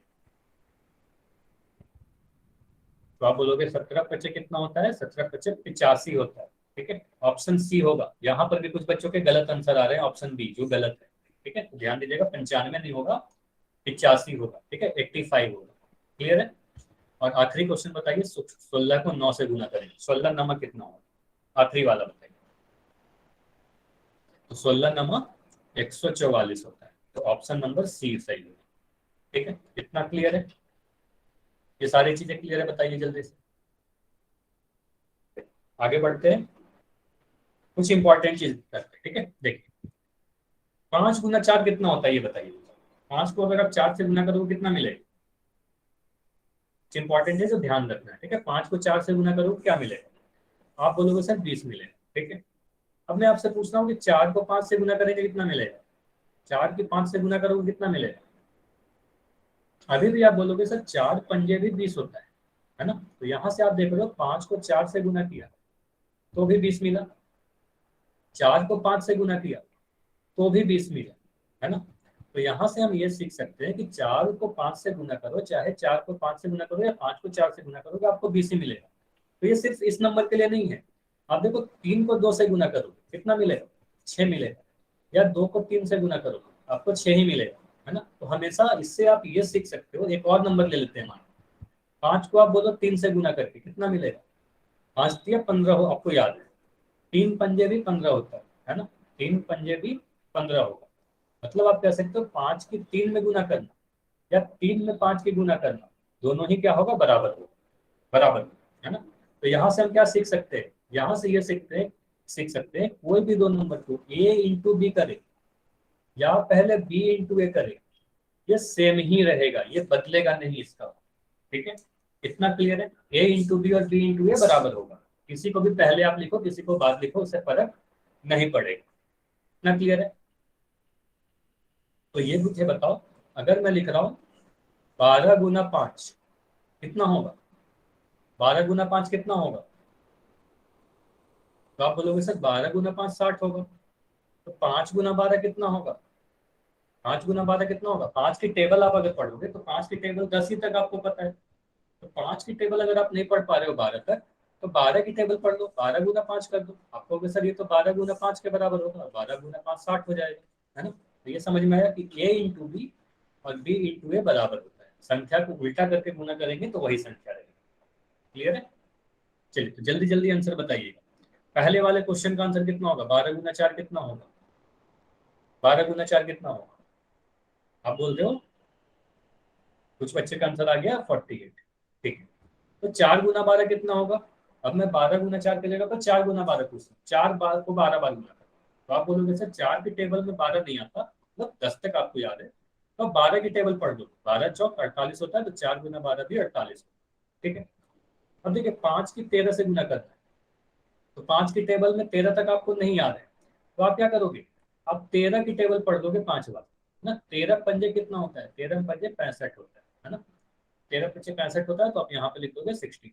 तो आप बोलोगे 17 पचे कितना होता है, 17 पचे 85 होता है। ठीक है, ऑप्शन सी होगा। यहाँ पर भी कुछ बच्चों के गलत आंसर आ रहे हैं, ऑप्शन बी जो गलत है। ठीक है, तो ध्यान दीजिएगा, 95 नहीं होगा 85 होगा। ठीक है, 85 होगा। क्लियर है, और आखिरी क्वेश्चन बताइए। 16 को 9 से गुना करेंगे, 16 नमक कितना होगा, आखिरी वाला बताइए। तो 16 नमक 144 होता है। तो ऑप्शन नंबर सी सही होगा। ठीक है, इतना क्लियर है? ये सारी चीजें क्लियर है? बताइए जल्दी से, आगे बढ़ते हैं। कुछ इंपॉर्टेंट चीज करते हैं। ठीक है, देखिए 5 गुना 4 कितना होता है ये बताइए। 5 को अगर आप 4 से गुना करोगे कितना मिलेगा? इंपॉर्टेंट है जो ध्यान रखना है। ठीक है, 5 को 4 से गुना करोगे क्या मिलेगा? आप बोलोगे सर 20 मिलेगा। ठीक है, अब मैं आपसे पूछ रहा हूँ कि 4 को 5 से गुना करेंगे कितना मिलेगा? 4 की 5 से गुना करोगे कितना मिलेगा? अभी भी आप बोलोगे सर 4 पंजे भी 20 होता है ना? तो यहाँ से आप देख रहे हो 5 को 4 से गुना किया तो भी 20 मिला, 4 को 5 से गुना किया तो भी 20 मिला, है ना? तो यहाँ से हम ये सीख सकते हैं कि 4 को 5 से गुना करो, चाहे 4 को 5 से गुना करो या 5 को 4 से गुना करोगे आपको 20 ही मिलेगा। तो ये सिर्फ इस नंबर के लिए नहीं है। आप देखो 3 को 2 से गुना करोगे कितना मिलेगा? 6 मिलेगा। या 2 को 3 से गुना करोगे आपको 6 ही मिलेगा, है ना? तो हमेशा इससे आप ये सीख सकते हो। एक और नंबर ले लेते हैं, मान 5 को आप बोलो 3 से गुना करके कितना मिलेगा? 5 दिया 15 हो, आपको याद है 3 पंजे भी 15 होता है ना? 3 पंजे भी 15 होगा। मतलब आप कह सकते हो 5 की 3 में गुना करना या 3 में 5 की गुना करना, दोनों ही क्या होगा? बराबर होगा, बराबर, है ना? तो यहाँ से हम क्या सीख सकते हैं? यहाँ से ये सीख सकते हैं कोई भी दो नंबर को a इंटू बी करे या पहले b इंटू ए करे, ये सेम ही रहेगा, ये बदलेगा नहीं इसका। ठीक है, इतना क्लियर है? a इंटू बी और b इंटू ए बराबर होगा। किसी को भी पहले आप लिखो, किसी को बाद लिखो, उससे फर्क नहीं पड़ेगा। इतना क्लियर है? तो ये मुझे बताओ, अगर मैं लिख रहा हूँ 12 गुना 5 कितना होगा? 12 गुना 5 कितना होगा? तो आप बोलोगे सर 12 गुना 5 60 होगा। तो 5 गुना 12 कितना होगा? 5 गुना 12 कितना होगा? 5 की टेबल आप अगर पढ़ोगे तो 5 की टेबल 10 ही तक आपको पता है। तो 5 की टेबल अगर आप नहीं पढ़ पा रहे हो 12 तक, तो 12 की टेबल पढ़ लो, 12 गुना 5 कर दो। आपको कहोगे सर ये तो 12 गुना 5 के बराबर होगा, 12 गुना 5 60 हो जाएगा, है ना? तो ये समझ में आया कि a इंटू बी और b इंटू ए बराबर होता है। संख्या को उल्टा करके गुना करेंगे तो वही संख्या रहेगी। क्लियर है? चलिए तो जल्दी जल्दी आंसर बताइएगा। पहले वाले क्वेश्चन का आंसर कितना होगा? 12 गुना 4 कितना होगा? 12 गुना 4 कितना होगा? आप बोल रहे हो? कुछ बच्चे का आंसर आ गया 48। ठीक है, तो 4 गुना 12 कितना होगा? अब मैं 12 गुना 4 की जगह पर 4 गुना 12 पूछता हूँ, 4 बार को 12 बार गुना कर। तो आप बोलोगे सर 4 की टेबल में 12 नहीं आता, मतलब 10 तक आपको याद है, तो 12 की टेबल पढ़ दो, 12 चौक 48 होता है, तो 4 गुना 12 भी 48। ठीक है, अब देखिए 5 की 13 से गुना करना है, तो 5 की टेबल में 13 तक आपको नहीं याद है, तो आप क्या करोगे? आप 13 की टेबल पढ़ दोगे 5 बार ना। 13 पंजे कितना होता है? 13 पंजे 65 होता है ना? 13 पंजे 65 होता है, तो आप यहाँ पे लिख दोगे 60।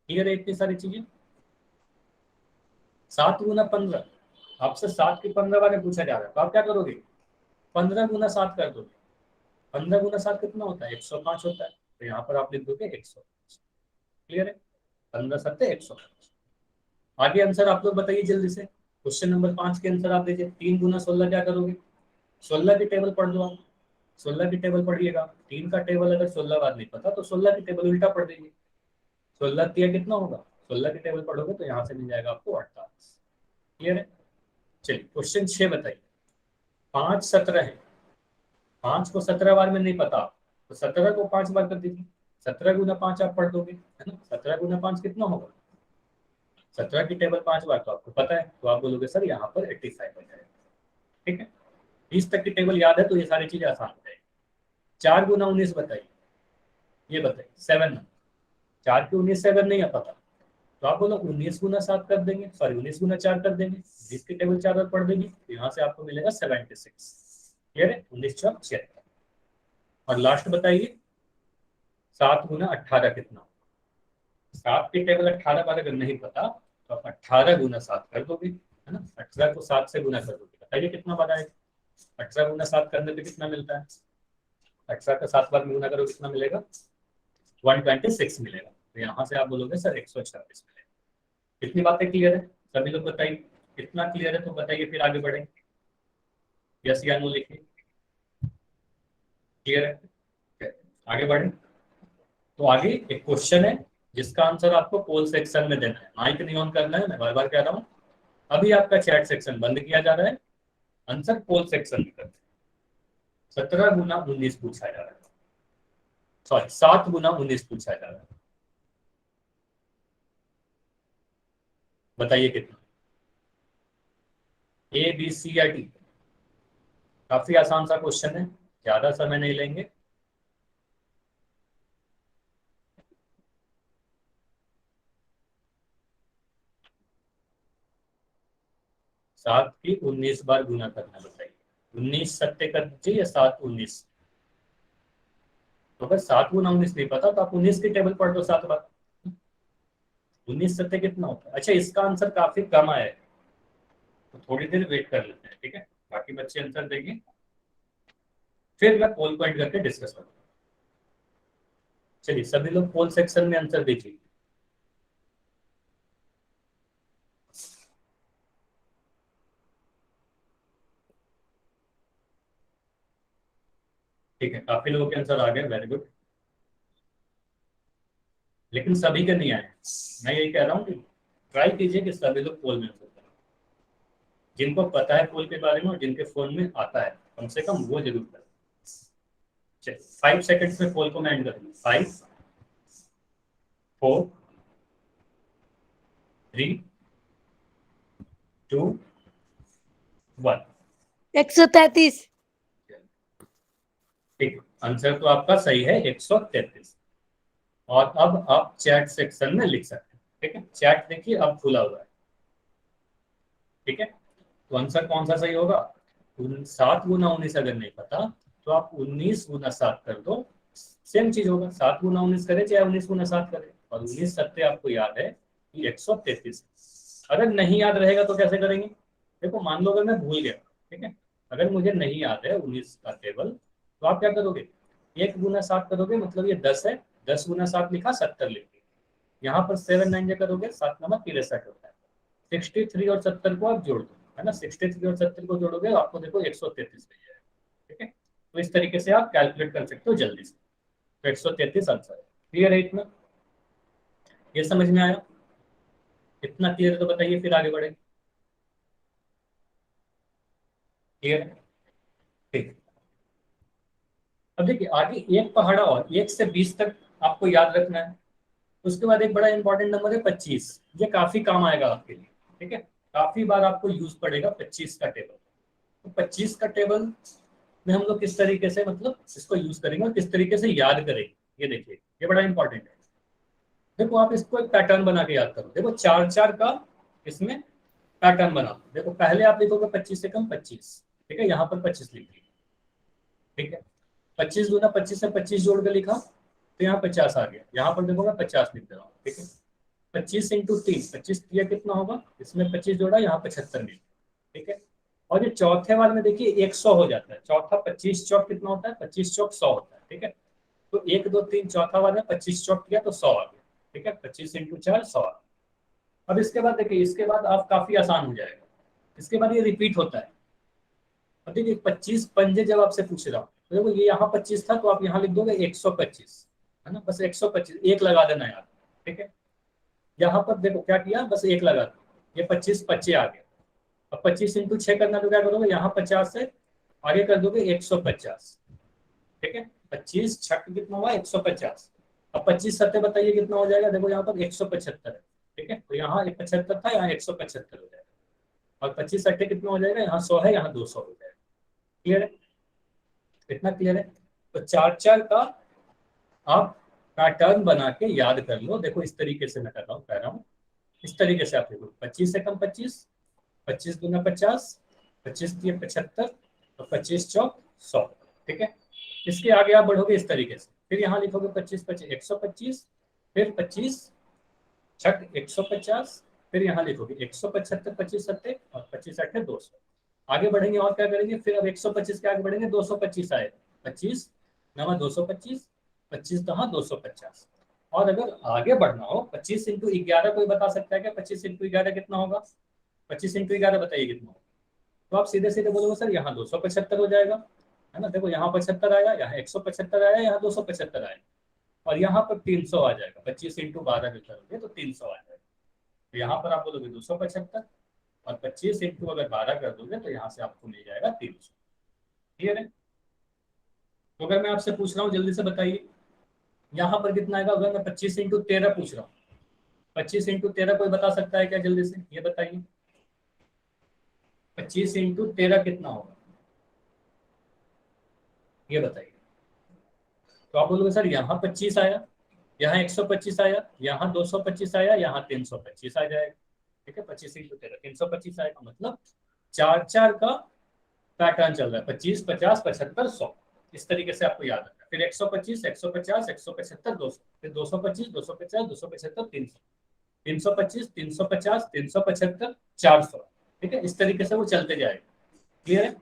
क्लियर है इतनी सारी चीजें? 7 गुना 15, आपसे 7 की 15 बार पूछा जा रहा है, तो आप क्या करोगे? 15 गुना 7 कर दोगे। 15 गुना 7 कितना होता है? 105 होता है, तो यहाँ पर आप लिख दोगे 105। क्लियर है? 15 7 105। आगे आंसर आप लोग बताइए जल्दी से। क्वेश्चन नंबर 5 के आंसर आप दीजिए। 3 गुना 16 क्या करोगे? 16 की टेबल पढ़ दो आप। 16 की टेबल पढ़िएगा। 3 का टेबल अगर 16 बार नहीं पता तो 16 की टेबल उल्टा पढ़ दीजिए। 16 तिया कितना होगा? 16 की टेबल पढ़ोगे तो यहाँ से मिल जाएगा आपको 48। क्लियर है? चलिए क्वेश्चन 6 बताइए। 5 17 है, 5 को 17 बार में नहीं पता तो 17 को 5 बार कर दीजिए। 17 गुना 5 आप पढ़ दोगे, है ना? 17 गुना 5 कितना होगा? 17 की टेबल 5 बार तो आपको पता है, तो आप बोलोगे सर यहाँ पर 85 हो जाएगा। ठीक है, 20 तक की टेबल याद है तो ये सारी चीजें आसान हो जाएगी। 4 गुना 19 बताइए, ये बताइए 7। 4 की 19 से अगर नहीं पता तो आप बोलो 19 गुना 7 कर देंगे, सॉरी 19 गुना 4 कर देंगे, 20 की टेबल 4 बार पढ़ देंगे, तो यहाँ से आपको मिलेगा 76। क्लियर है? 19 चौक 76। और लास्ट बताइए 7 गुना 18 कितना? 7 की टेबल 18 बार अगर नहीं पता तो आप 18 गुना 7 कर दोगे, है ना? 18 को 7 से गुना कर दोगे, बताइए कितना बार आएगा? 18 गुना 7 करने पे कितना मिलता है? 18 का 7 बार गुना करो कितना मिलेगा? 126 मिलेगा। तो यहाँ से आप बोलोगे सर 126 मिलेगा। कितनी बातें क्लियर है? सभी लोग बताइए कितना क्लियर है, तो बताइए फिर आगे बढ़े। यस या नो लिखिए। क्लियर है? आगे बढ़े। तो आगे एक क्वेश्चन है जिसका आंसर आपको पोल सेक्शन में देना है। माइक नहीं ऑन करना है, मैं बार बार कह रहा हूँ। अभी आपका चैट सेक्शन बंद किया जा रहा है, आंसर पोल सेक्शन में करते हैं। 17 गुना 19 पूछा जा रहा है, सॉरी 7 गुना 19 पूछा जा रहा है। बताइए कितना, ए बी सी या डी? काफी आसान सा क्वेश्चन है, ज्यादा समय नहीं लेंगे। सात की 19 बार गुना करना, बताइए 19 सत्ते कर दीजिए या 7 19। तो अगर 7 गुना 19 नहीं पता तो आप 19 की टेबल पढ़ दो 7 बार। 19 सत्ते कितना होता है? अच्छा, इसका आंसर काफी कम आया है, तो थोड़ी देर वेट कर लेते हैं, ठीक है? बाकी बच्चे आंसर देंगे, फिर मैं पोल पॉइंट करके डिस्कस करूंगा। चलिए सभी लोग पोल सेक्शन में आंसर दीजिए। ठीक है, काफी लोगों के आंसर आ गए, वेरी गुड। लेकिन सभी के नहीं आए, मैं यही कह रहा हूँ कि ट्राई कीजिए कि सभी लोग पोल में आंसर करें। जिनको पता है पोल के बारे में और जिनके फोन में आता है कम से कम वो जरूर करें। चलिए 5 सेकंड्स में पोल को मैं एंड करूंगा। 5 4 3 2 1। 133। ठीक, आंसर तो आपका सही है 133। और अब आप चैट सेक्शन में लिख सकते हैं, ठीक है? चैट देखिए अब खुला हुआ है, ठीक है? तो आंसर कौन सा सही होगा? 7 गुना 19 अगर नहीं पता तो आप 19 गुना 7 कर दो, सेम चीज होगा। 7 गुना 19 करे चाहे 19 गुना 7 करे, और 19 सत्ते आपको याद है कि 133। अगर नहीं याद रहेगा तो कैसे करेंगे? देखो मान लो अगर मैं भूल गया, ठीक है, अगर मुझे नहीं याद है 19 का टेबल, तो आप क्या करोगे? 1 गुना 7 करोगे, मतलब ये 10 है, 10 गुना 7 लिखा, 70 लिख दिया। यहाँ पर 7 9 जो करोगे 7 नंबर 63 होता है। 63 और 70 को आप जोड़ दो, है ना? 63 और 70 को जोड़ोगे आपको देखो 133 मिल जाएगा, ठीक है? तो इस तरीके से आप कैलकुलेट कर सकते हो जल्दी से। तो 133 आंसर है। क्लियर है इतना? ये समझ में आया? इतना क्लियर है तो बताइए, फिर आगे बढ़े। क्लियर है? ठीक। अब देखिए आगे एक पहाड़ा और 1 से 20 तक आपको याद रखना है। उसके बाद एक बड़ा इंपॉर्टेंट नंबर है 25। ये काफी काम आएगा आपके लिए, ठीक है? काफी बार आपको यूज पड़ेगा 25 का टेबल। तो 25 का टेबल में हम लोग किस तरीके से मतलब इसको यूज करेंगे और किस तरीके से याद करेंगे, ये देखिए, ये बड़ा इंपॉर्टेंट है। देखो आप इसको एक पैटर्न बना के याद करो। देखो 4 4 का इसमें पैटर्न बना। देखो पहले आप लिखोगे 25 से कम 25, ठीक है? यहाँ पर 25 लिख दिया, ठीक है? 25 गुना 25 से 25 जोड़ के लिखा तो यहाँ 50 आ गया। यहाँ पर देखो मैं 50 लिख दे रहा हूँ, ठीक है? 25 इंटू 3, 25 ये कितना होगा? इसमें 25 जोड़ा, यहाँ 75 मिल, ठीक है? और ये चौथे वाले में देखिए 100 हो जाता है। चौथा 25 चौक कितना होता है? 25 चौक 100 होता है, ठीक है? तो 1 2 3 चौथा वाले में 25 चौक किया तो 100 आ गया, ठीक है? 25 इंटू 4 100 आ गया। अब इसके बाद देखिए, इसके बाद आप काफी आसान हो जाएगा। इसके बाद ये रिपीट होता है। अब देखिए 25 पंजे जब आपसे पूछ रहा हूँ तो देखो ये यहाँ 25 था तो आप यहाँ लिख दोगे 125, है ना? बस 125 एक लगा देना यार, ठीक है? यहाँ पर देखो क्या किया, बस एक लगा दो, ये 25 25 आ गया। अब 25 इंटू 6 करना तो क्या करोगे? यहाँ 50 से आगे कर दोगे 150, ठीक है? 25 छक कितना हुआ? 150। अब 25 सत्ते बताइए कितना हो जाएगा? देखो यहाँ पर 175 है, ठीक है? तो यहाँ 75 था, यहाँ 175 हो जाएगा। और 25 सट्टे कितना हो जाएगा? यहाँ 100 है, यहाँ 200 हो जाएगा। क्लियर है? कितना क्लियर है? तो 4 4 का आप पैटर्न बना के याद कर लो। देखो इस तरीके से मैं कह रहा हूँ, इस तरीके से आप देखो 25 से कम 25, 25 गुना 50, 25 दिए 75 और 25 चौक 100, ठीक है? इसके आगे आप बढ़ोगे इस तरीके से, फिर यहाँ लिखोगे 25 25 125, फिर 25 छठ 150, फिर यहाँ लिखोगे 175 25 सत्ते और 25 अट्ठे 200। आगे बढ़ेंगे और क्या करेंगे? फिर अब 125 के आगे बढ़ेंगे 225 आएगा। 25 नवा 225, 25 दहा 250। और अगर आगे बढ़ना हो 25 इंटू 11, कोई बता सकता है क्या 25 इंटू 11 कितना होगा? 25 इंटू 11 बताइए कितना होगा? तो आप सीधे सीधे बोलोगे सर यहाँ 275 हो जाएगा, है ना? देखो यहाँ 75 आया, यहाँ 175 आया, यहाँ 275 आया, और यहाँ पर 300 आ जाएगा। 25 इंटू 12 जो करोगे तो 300 आ जाएगा। तो यहाँ पर आप बोलोगे 275, और 25 इंटू अगर 12 कर दोगे तो यहाँ से आपको मिल जाएगा 300। क्लियर है? तो अगर मैं आपसे पूछ रहा हूँ जल्दी से बताइए यहाँ पर कितना आएगा, अगर मैं 25 इंटू 13 पूछ रहा हूँ, 25 इंटू 13 कोई बता सकता है क्या, जल्दी से ये बताइए 25 इंटू 13 कितना होगा, ये बताइए। तो आप बोलोगे सर यहाँ 25 आया, यहाँ 125 आया, यहाँ 225 आया, यहाँ 325 आ जाएगा। ठीक है, 25 इंटू 13 325 आएगा, मतलब 4 का पैटर्न चल रहा है, 25 50 75 100, इस तरीके से आपको याद रखना है। फिर 125 150 175 200, फिर 225 250 275 300, 325 350 375 400। ठीक है, इस तरीके से वो चलते जाएगा। क्लियर है,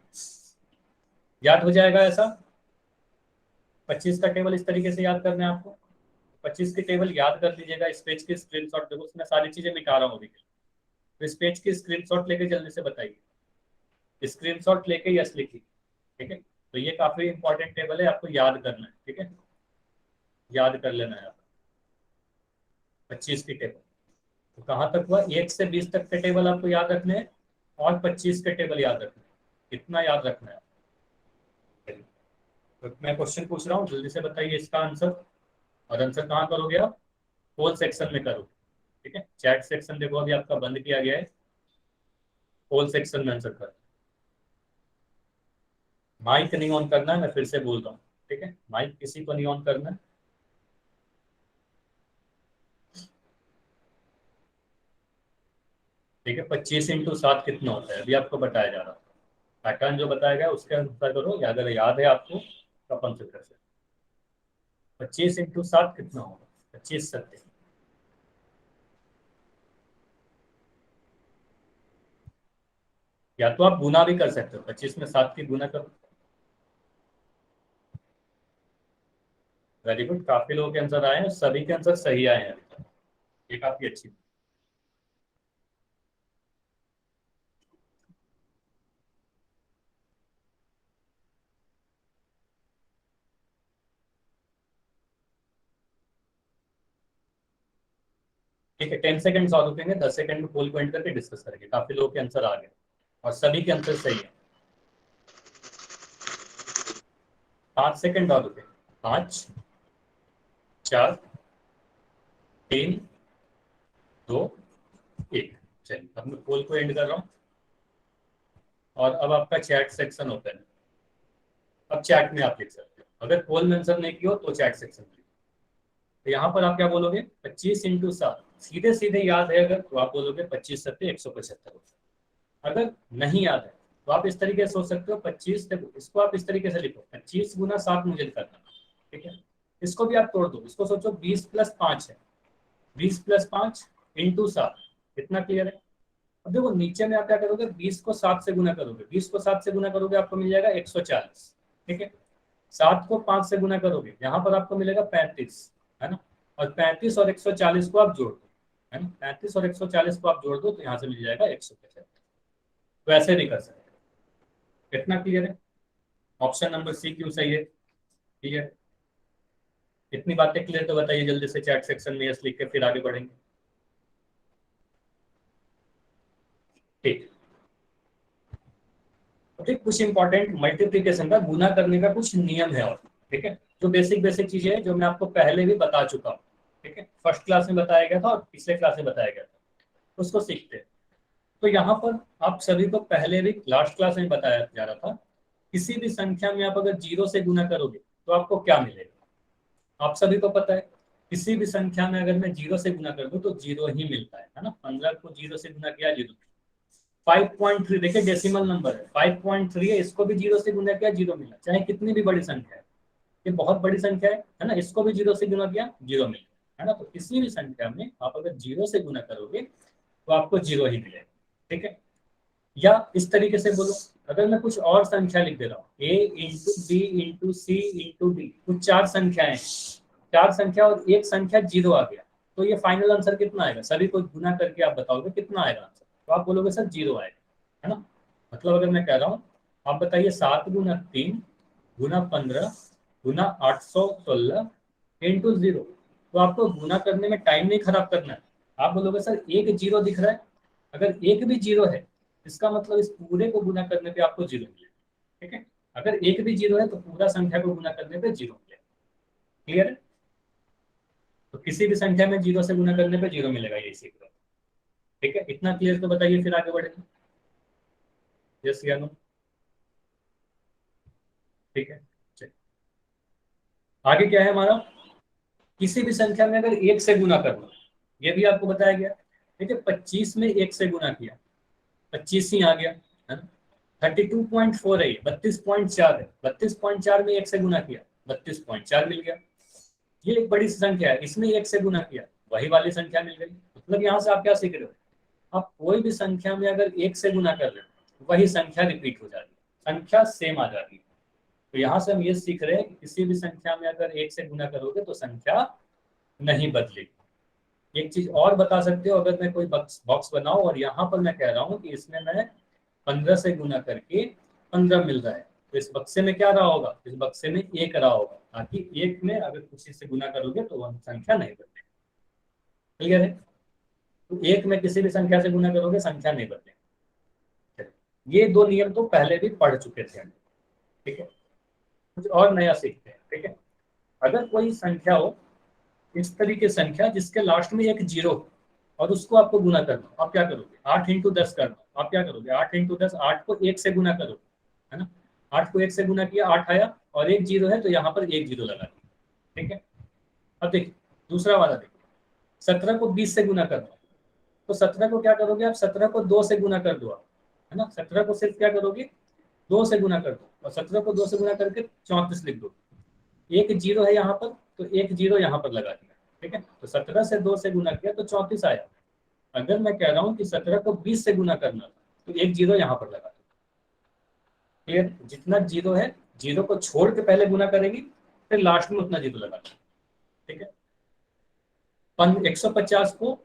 याद हो जाएगा ऐसा। 25 का टेबल इस तरीके से याद करना है आपको, 25 की टेबल याद कर लीजिएगा। इस पेज की स्क्रीनशॉट देखो, उसमें सारी चीजें मिटा रहा हूँ अभी, तो इस पेज की स्क्रीनशॉट लेके जल्दी से बताइए, स्क्रीनशॉट लेके यस लिखिए। ठीक है, तो ये काफी इंपॉर्टेंट टेबल है, आपको याद करना है। ठीक है, याद कर लेना है आप 25 की टेबल। तो कहाँ तक हुआ, 1 से 20 तक के टेबल आपको याद रखने हैं और 25 के टेबल याद रखने हैं, इतना याद रखना है। तो मैं क्वेश्चन पूछ रहा हूँ, जल्दी से बताइए इसका आंसर, और आंसर कहाँ करोगे आप, पोल सेक्शन में करोगे। ठीक है, चैट सेक्शन देखो अभी आपका बंद किया गया है, पोल सेक्शन में आंसर कर। माइक नहीं ऑन करना है, मैं फिर से बोल रहा हूँ। ठीक है, माइक किसी को नहीं ऑन करना है। ठीक है, 25 इंटू 7 कितना होता है, अभी आपको बताया जा रहा है, पैटर्न जो बताया गया उसके अनुसार करो, या अगर याद है आपको तो अपन से कर सकते। 25 इंटू 7 कितना होगा, 25 सत्य, या तो आप गुना भी कर सकते हो, 25 में 7 की गुना करो। वेरी गुड, काफी लोगों के आंसर आए हैं, सभी के आंसर सही आए हैं, ये काफी अच्छी। ठीक है, 10 सेकंड और रुकेंगे, 10 सेकंड में पोल को एंड करके डिस्कस करेंगे। काफी लोगों के आंसर आ गए और सभी के आंसर सही है। 5 सेकंड और रुके, 5 4 3 2 1। चलिए, अब मैं पोल को एंड कर रहा हूँ और अब आपका चैट सेक्शन ओपन है। अब चैट में आप लिख सकते हो, अगर पोल में आंसर नहीं किया तो चैट सेक्शन में। तो यहाँ पर आप क्या बोलोगे, 25 इंटू 7, सीधे सीधे याद है अगर तो आप बोलोगे 25 सत्ते 175। अगर नहीं याद है तो आप इस तरीके से सोच सकते हो, 25 देखो इसको आप इस तरीके से लिखो, 25 गुना 7 मुझे करना। ठीक है, इसको भी आप तोड़ दो, इसको सोचो 20 प्लस 5 है, 20 प्लस 5 इंटू 7, इतना क्लियर है। अब देखो नीचे में आप क्या करोगे, 20 को 7 से गुना करोगे, 20 को 7 से गुना करोगे आपको मिल जाएगा 140। ठीक है, 7 को 5 से गुना करोगे, यहाँ पर आपको मिलेगा 35, है ना, और 35 और 140 को आप जोड़ दो, है ना, 35 और 140 को आप जोड़ दो तो यहाँ से मिल जाएगा 175। तो ऐसे नहीं कर सकते, इतना क्लियर है। ऑप्शन नंबर सी क्यों सही है, क्लियर, इतनी बातें क्लियर तो बताइए जल्दी से चैट सेक्शन में यस लिख के, फिर आगे बढ़ेंगे। ठीक, ठीक, कुछ इंपॉर्टेंट मल्टीप्लिकेशन का, गुना करने का कुछ नियम है और, ठीक है, जो बेसिक बेसिक चीजें हैं जो मैं आपको पहले भी बता चुका हूँ। ठीक है, फर्स्ट क्लास में बताया गया था और पिछले क्लास में बताया गया था, उसको सीखते हैं। तो यहाँ पर आप सभी को पहले भी लास्ट क्लास में बताया जा रहा था, किसी भी संख्या में आप अगर 0 से गुना करोगे तो आपको क्या मिलेगा, आप सभी को पता है। किसी भी संख्या में अगर मैं 0 से गुना कर दूं तो 0 ही मिलता है ना, 15 को 0 से गुना किया 0। 5.3 देखिए डेसिमल नंबर है, 5.3 है, इसको भी 0 से गुना किया 0 मिला, चाहे कितनी भी बड़ी संख्या है, ये बहुत बड़ी संख्या है ना, इसको भी 0 से गुना किया 0 मिला, है ना। तो किसी भी संख्या में आप अगर 0 से गुना करोगे तो आपको 0 ही मिलेगा। ठीक है, या इस तरीके से बोलो, अगर मैं कुछ और संख्या लिख दे रहा हूँ, a into B into C into D, कुछ 4 संख्याएं, 4 संख्या और एक संख्या 0 आ गया, तो ये फाइनल आंसर कितना आएगा, सभी को गुना करके आप बताओगे कितना आएगा आंसर, तो आप बोलोगे सर 0 आएगा, है ना। मतलब अगर मैं कह रहा हूँ, आप बताइए 7 गुना 3 गुना 15 गुना 816 इंटू 0, तो आपको गुना करने में टाइम नहीं खराब करना है। आप बोलोगे सर एक 0 दिख रहा है, अगर एक भी 0 है इसका मतलब इस पूरे को गुना करने पे आपको 0 मिलेगा। ठीक है, अगर एक भी जीरो है तो पूरा संख्या को गुना करने पे जीरो मिलेगा। क्लियर है? तो किसी भी संख्या में जीरो से गुना करने पे जीरो मिलेगा, यही सीख रहे हो। ठीक है, इतना क्लियर तो बताइए, फिर आगे बढ़ेंगे। यस या नो? ठीक है, चलिए आगे क्या है हमारा, किसी भी संख्या में अगर एक से गुना करना, ये भी आपको बताया गया। ठीक है, 25 में एक से गुना किया, 25 ही आ गया, है ना। 32.4 है, 32.4 है, 32.4 में एक से गुना किया, 32.4 मिल गया। ये एक बड़ी संख्या है, इसमें एक से गुना किया, वही वाली संख्या मिल गई। मतलब यहाँ से आप क्या सीख रहे हो, आप कोई भी संख्या में अगर एक से गुना कर रहे हो वही संख्या रिपीट हो जाती है, संख्या सेम आ जाती है। तो यहाँ से हम ये सीख रहे हैं कि किसी भी संख्या में अगर एक से गुना करोगे तो संख्या नहीं बदलेगी। एक चीज और बता सकते हो, अगर मैं कोई बॉक्स बनाऊं और यहाँ पर मैं कह रहा हूँ कि इसमें मैं 15 से गुना करके 15 मिल रहा है, तो इस बक्से में क्या रहा होगा, इस बक्से में एक रहा होगा, ताकि एक में अगर किसी से गुना करोगे तो वह संख्या नहीं बदलेगी। क्लियर है? तो एक में किसी भी संख्या से गुना करोगे संख्या नहीं बदलेगी। ये दो नियम तो पहले भी पढ़ चुके थे हम। ठीक है, कुछ और नया सीखते हैं। ठीक है, अगर कोई संख्या हो इस तरीके संख्या जिसके लास्ट में एक जीरो और उसको आपको गुना करना, आप क्या करोगे, 8 इंटू 10 करना, आप क्या करोगे, 8 इंटू 10, 8 को एक से गुना करोगे, है ना। 8 को एक से गुना किया, 8 आया, और एक जीरो है तो यहाँ पर एक जीरो लगा दिया। ठीक है, अब देखिए दूसरा वाला देखिए, 17 को 20 से गुना करना, तो 17 को क्या करोगे आप, 17 को 2 से गुना कर दो आप, है ना। 17 को सिर्फ क्या करोगे, 2 से गुना कर दो, और 17 को 2 से गुना करके 34 लिख दो। एक जीरो है यहाँ पर तो एक जीरो यहाँ पर लगा दिया। ठीक है, तो 17 से 2 से गुना किया तो 34 आया। अगर मैं कह रहा हूँ कि 17 को 20 से गुना करना था तो एक जीरो यहाँ पर लगा दो। क्लियर? जितना जीरो है जीरो को छोड़ के पहले गुना करेंगी, फिर लास्ट में उतना जीरो लगा दो। ठीक है, 150 को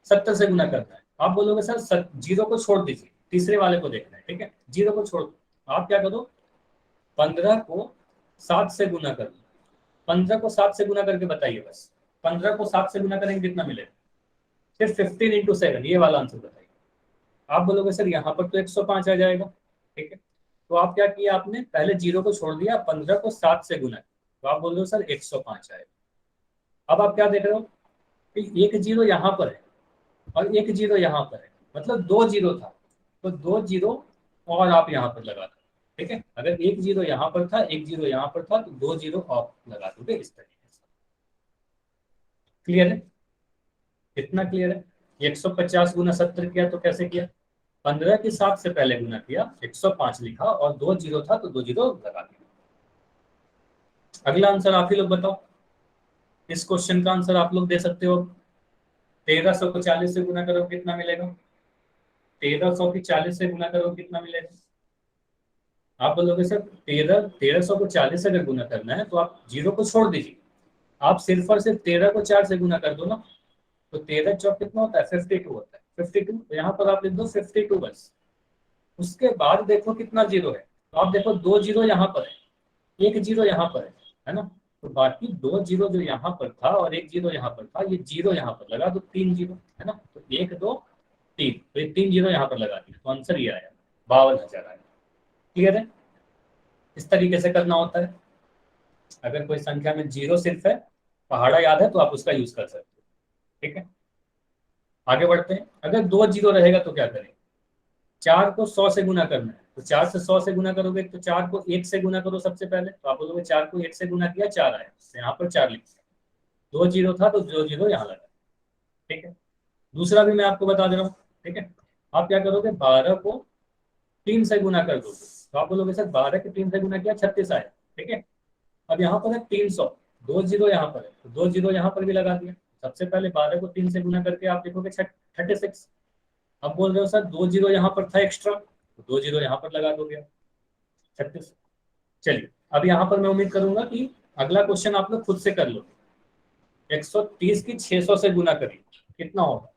70 से गुना करना है, आप बोलोगे सर जीरो को छोड़ दीजिए, तीसरे वाले को देखना है। ठीक है, जीरो को छोड़ दो, आप क्या करो, 15 को 7 से गुना कर दो। 15 को 7 से गुना करके बताइए, बस 15 को 7 से गुना करेंगे कितना मिलेगा, सिर्फ 15 इंटू 7, ये वाला आंसर बताइए। आप बोलोगे सर यहाँ पर तो 105 आ जाएगा। ठीक है, तो आप क्या किया, आपने पहले जीरो को छोड़ दिया, 15 को 7 से गुना, तो आप बोल रहे हो सर 105 आएगा। अब आप क्या देख रहे हो कि एक जीरो यहाँ पर है और एक जीरो यहाँ पर है, मतलब दो जीरो था, तो दो जीरो और आप यहाँ पर लगा दो। ठीक है, अगर एक जीरो यहाँ पर था एक जीरो यहाँ पर था तो दो जीरो और लगा दोगे, इस तरीके से। क्लियर है? कितना क्लियर है? 150 गुना 70 किया तो कैसे किया, 15 के 7 से पहले गुना किया, 105 लिखा और दो जीरो था तो दो जीरो लगा दिया। अगला आंसर आप ही लोग बताओ, इस क्वेश्चन का आंसर आप लोग दे सकते हो। 1300 को 40 से गुना करो कितना मिलेगा, 1300 की 40 से गुना करो कितना मिलेगा। आप बोलोगे सर 1300 को 40 से अगर गुना करना है तो आप जीरो को छोड़ दीजिए, आप सिर्फ और सिर्फ 13 को 4 से गुना कर दो ना, तो 13 चौक कितना होता है, 52 होता है। 52, तो यहाँ पर आप लिख दो 52 बस। उसके बाद देखो कितना जीरो है, तो आप देखो दो जीरो यहाँ पर है, एक जीरो यहाँ पर है ना। तो बाकी दो जीरो जो यहाँ पर था और एक जीरो यहाँ पर था, ये जीरो यहाँ पर लगा दो, तीन जीरो है ना, तो 1 2 3, तो ये 3 जीरो यहाँ पर लगा दिया, तो आंसर ये आया 52,000 आया। क्लियर है? इस तरीके से करना होता है। अगर कोई संख्या में जीरो सिर्फ है, पहाड़ा याद है तो आप उसका यूज कर सकते हो। ठीक है, आगे बढ़ते हैं। अगर दो जीरो रहेगा तो क्या करें, 4 को 100 से गुना करना है, तो 4 से 100 से गुना करोगे तो 4 को 1 से गुना करो सबसे पहले, तो आप बोलोगे 4 को 1 से गुना किया 4 आया, तो यहाँ पर 4 लिख दिया, दो जीरो था तो दो जीरो यहाँ लगा। ठीक है, दूसरा भी मैं आपको बता दे रहा हूँ। ठीक है, आप क्या करोगे, 12 को 3 से गुना कर दोगे, तो आप बोलोगे सर 12 के 3 से गुना किया 36 आया। ठीक है, अब यहाँ पर है 300, दो जीरो यहाँ पर है, तो दो जीरो यहाँ पर भी लगा दिया। सबसे पहले 12 को 3 से गुना करके आप देखोगे 36। अब बोल रहे हो सर दो जीरो यहाँ पर था एक्स्ट्रा, तो दो जीरो यहाँ पर लगा दोगे 36। चलिए, अब यहाँ पर मैं उम्मीद करूंगा कि अगला क्वेश्चन आप लोग खुद से कर लो। 130 की 600 से गुना करिए, कितना होगा,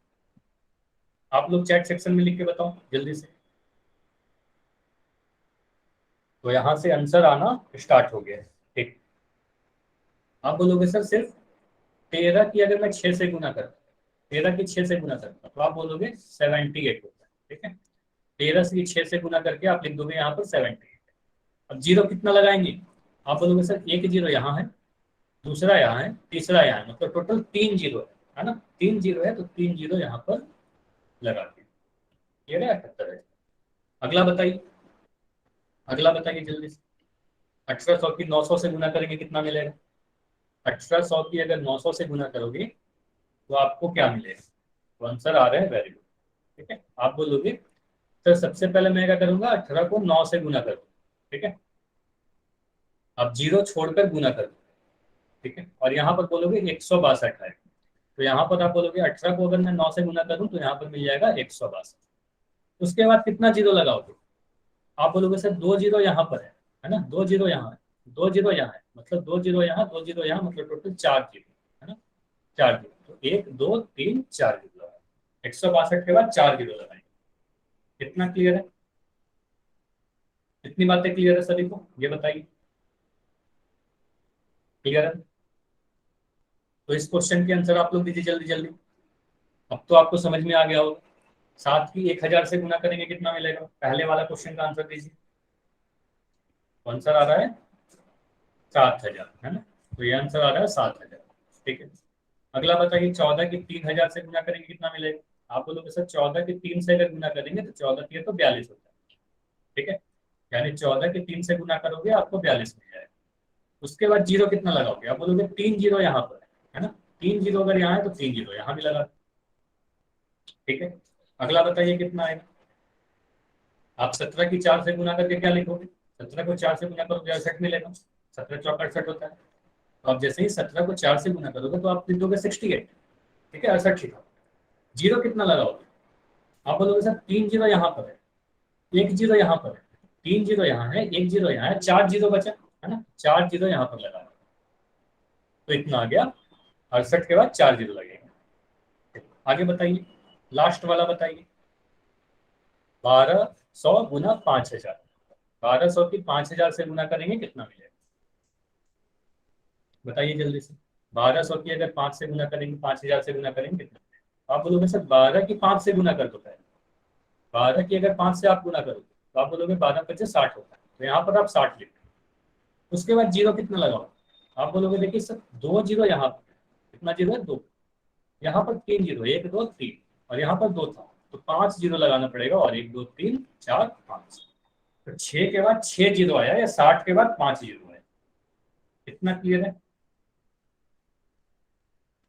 आप लोग चैट सेक्शन में लिख के बताओ जल्दी से। तो यहाँ से आंसर आना स्टार्ट हो गया है। ठीक, आप बोलोगे सर सिर्फ 13 की अगर मैं 6 से गुना करता, 13 की 6 से गुना करता तो आप बोलोगे 78 होता है। ठीक है, 13 की 6 से गुना करके आप लिख दोगे यहाँ पर 78। अब जीरो कितना लगाएंगे, आप बोलोगे सर एक जीरो यहाँ है, दूसरा यहाँ है, तीसरा यहाँ है, मतलब टोटल 3 जीरो है ना, 3 जीरो है तो 3 जीरो यहाँ पर लगा दिए, ये है 78 है। अगला बताइए, अगला बताइए जल्दी से। 1800 की 900 से गुना करेंगे कितना मिलेगा, 1800 की अगर 900 से गुना करोगे तो आपको क्या मिलेगा, तो आंसर आ रहा है वेरी गुड। ठीक है, आप बोलोगे सर सबसे पहले मैं क्या करूंगा, 18 को 9 से गुना करूँ, ठीक है, अब जीरो छोड़कर गुना करूँ, ठीक है, और यहाँ पर बोलोगे 162 है, तो यहाँ पर आप बोलोगे 18 को अगर मैं 9 से गुना करूँ तो यहाँ पर मिल जाएगा 162। उसके बाद कितना जीरो लगाओगे, आप बोलोगे सर 2 जीरो यहाँ पर है ना, 2 जीरो यहाँ है, 2 जीरो यहाँ है, मतलब 2 जीरो यहाँ, 2 जीरो यहाँ, मतलब टोटल 4 जीरो है ना, 4 जीरो, तो 1 2 3 4 जीरो लगाए, 162 के बाद 4 जीरो लगाएंगे। कितना क्लियर है, इतनी बातें क्लियर है सभी को, ये बताइए क्लियर है। तो इस क्वेश्चन के आंसर आप लोग दीजिए जल्दी जल्दी। अब तो आपको समझ में आ गया होगा, 7 की 1000 से गुना करेंगे कितना मिलेगा, पहले वाला क्वेश्चन का आंसर दीजिए, आंसर आ रहा है 7000 है ना, तो ये आंसर आ रहा है 7000। ठीक है, अगला बताइए 14 की 3000 से गुना करेंगे कितना मिलेगा, आप बोलोगे सर 14 की 3 से अगर गुना करेंगे तो 14 3 तो 42 होता है, ठीक है, यानी 14 की 3 से गुना करोगे आपको 42 मिल जाएगा। उसके बाद जीरो कितना लगाओगे, आप बोलोगे 3 जीरो यहाँ पर है ना, 3 जीरो अगर यहाँ है तो 3 जीरो यहाँ भी लगा, ठीक है। अगला बताइए कितना आएगा, आप 17 की 4 से गुना करके क्या लिखोगे, 17 को 4 से गुना करोगे 68 मिलेगा, 17 चौक 68 होता है, तो आप जैसे ही 17 को 4 से गुना करोगे तो आप लिख दोगे 68, ठीक है, 68 लिखा। जीरो कितना लगाओगे, आप बोलोगे सर 3 जीरो यहाँ पर है, 1 जीरो यहाँ पर है, 3 जीरो यहाँ है, 1 जीरो यहाँ है, 4 जीरो बचा है ना, 4 जीरो यहाँ पर लगा, तो इतना आ गया 68 के बाद 4 जीरो लगेगा। आगे बताइए, लास्ट वाला बताइए, 1200 गुना 5000, 1200 की 5000 से गुना करेंगे कितना मिलेगा, बताइए जल्दी से। 1200 की अगर 5 से गुना करेंगे, 5000 से गुना करेंगे कितना मिलेगा, आप बोलोगे सर 12 की 5 से गुना कर दो पहले, 12 की अगर 5 से आप गुना करोगे तो आप बोलोगे 12 पच्चीस 60 होता है, तो यहाँ पर आप 60 लिखो। उसके बाद जीरो कितना लगाओ, आप बोलोगे देखिए सर 2 जीरो यहाँ पर, कितना जीरो है 2, यहाँ पर 3 जीरो, 1 2 3, और यहाँ पर 2 था, तो 5 जीरो लगाना पड़ेगा, और 1 2 3 4 5, तो 6 के बाद 6 जीरो आया, या 60 के बाद 5 जीरो आया। इतना क्लियर है,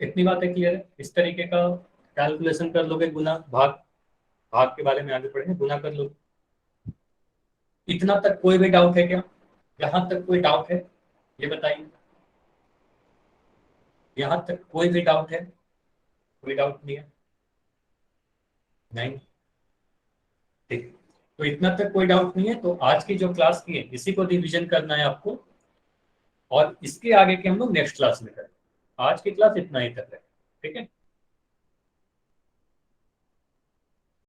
इतनी बातें क्लियर है। इस तरीके का कैलकुलेशन कर लोगे, गुना भाग, भाग के बारे में आगे पढ़ेंगे, गुना कर लोगे। इतना तक कोई भी डाउट है क्या, यहाँ तक कोई डाउट है, ये बताइए, यहाँ तक कोई भी डाउट है, कोई डाउट नहीं है, नहीं, ठीक, तो इतना तक कोई डाउट नहीं है। तो आज की जो क्लास की है इसी को रिवीजन करना है आपको, और इसके आगे के हम लोग नेक्स्ट क्लास में करें। आज की क्लास इतना ही तक है, ठीक है।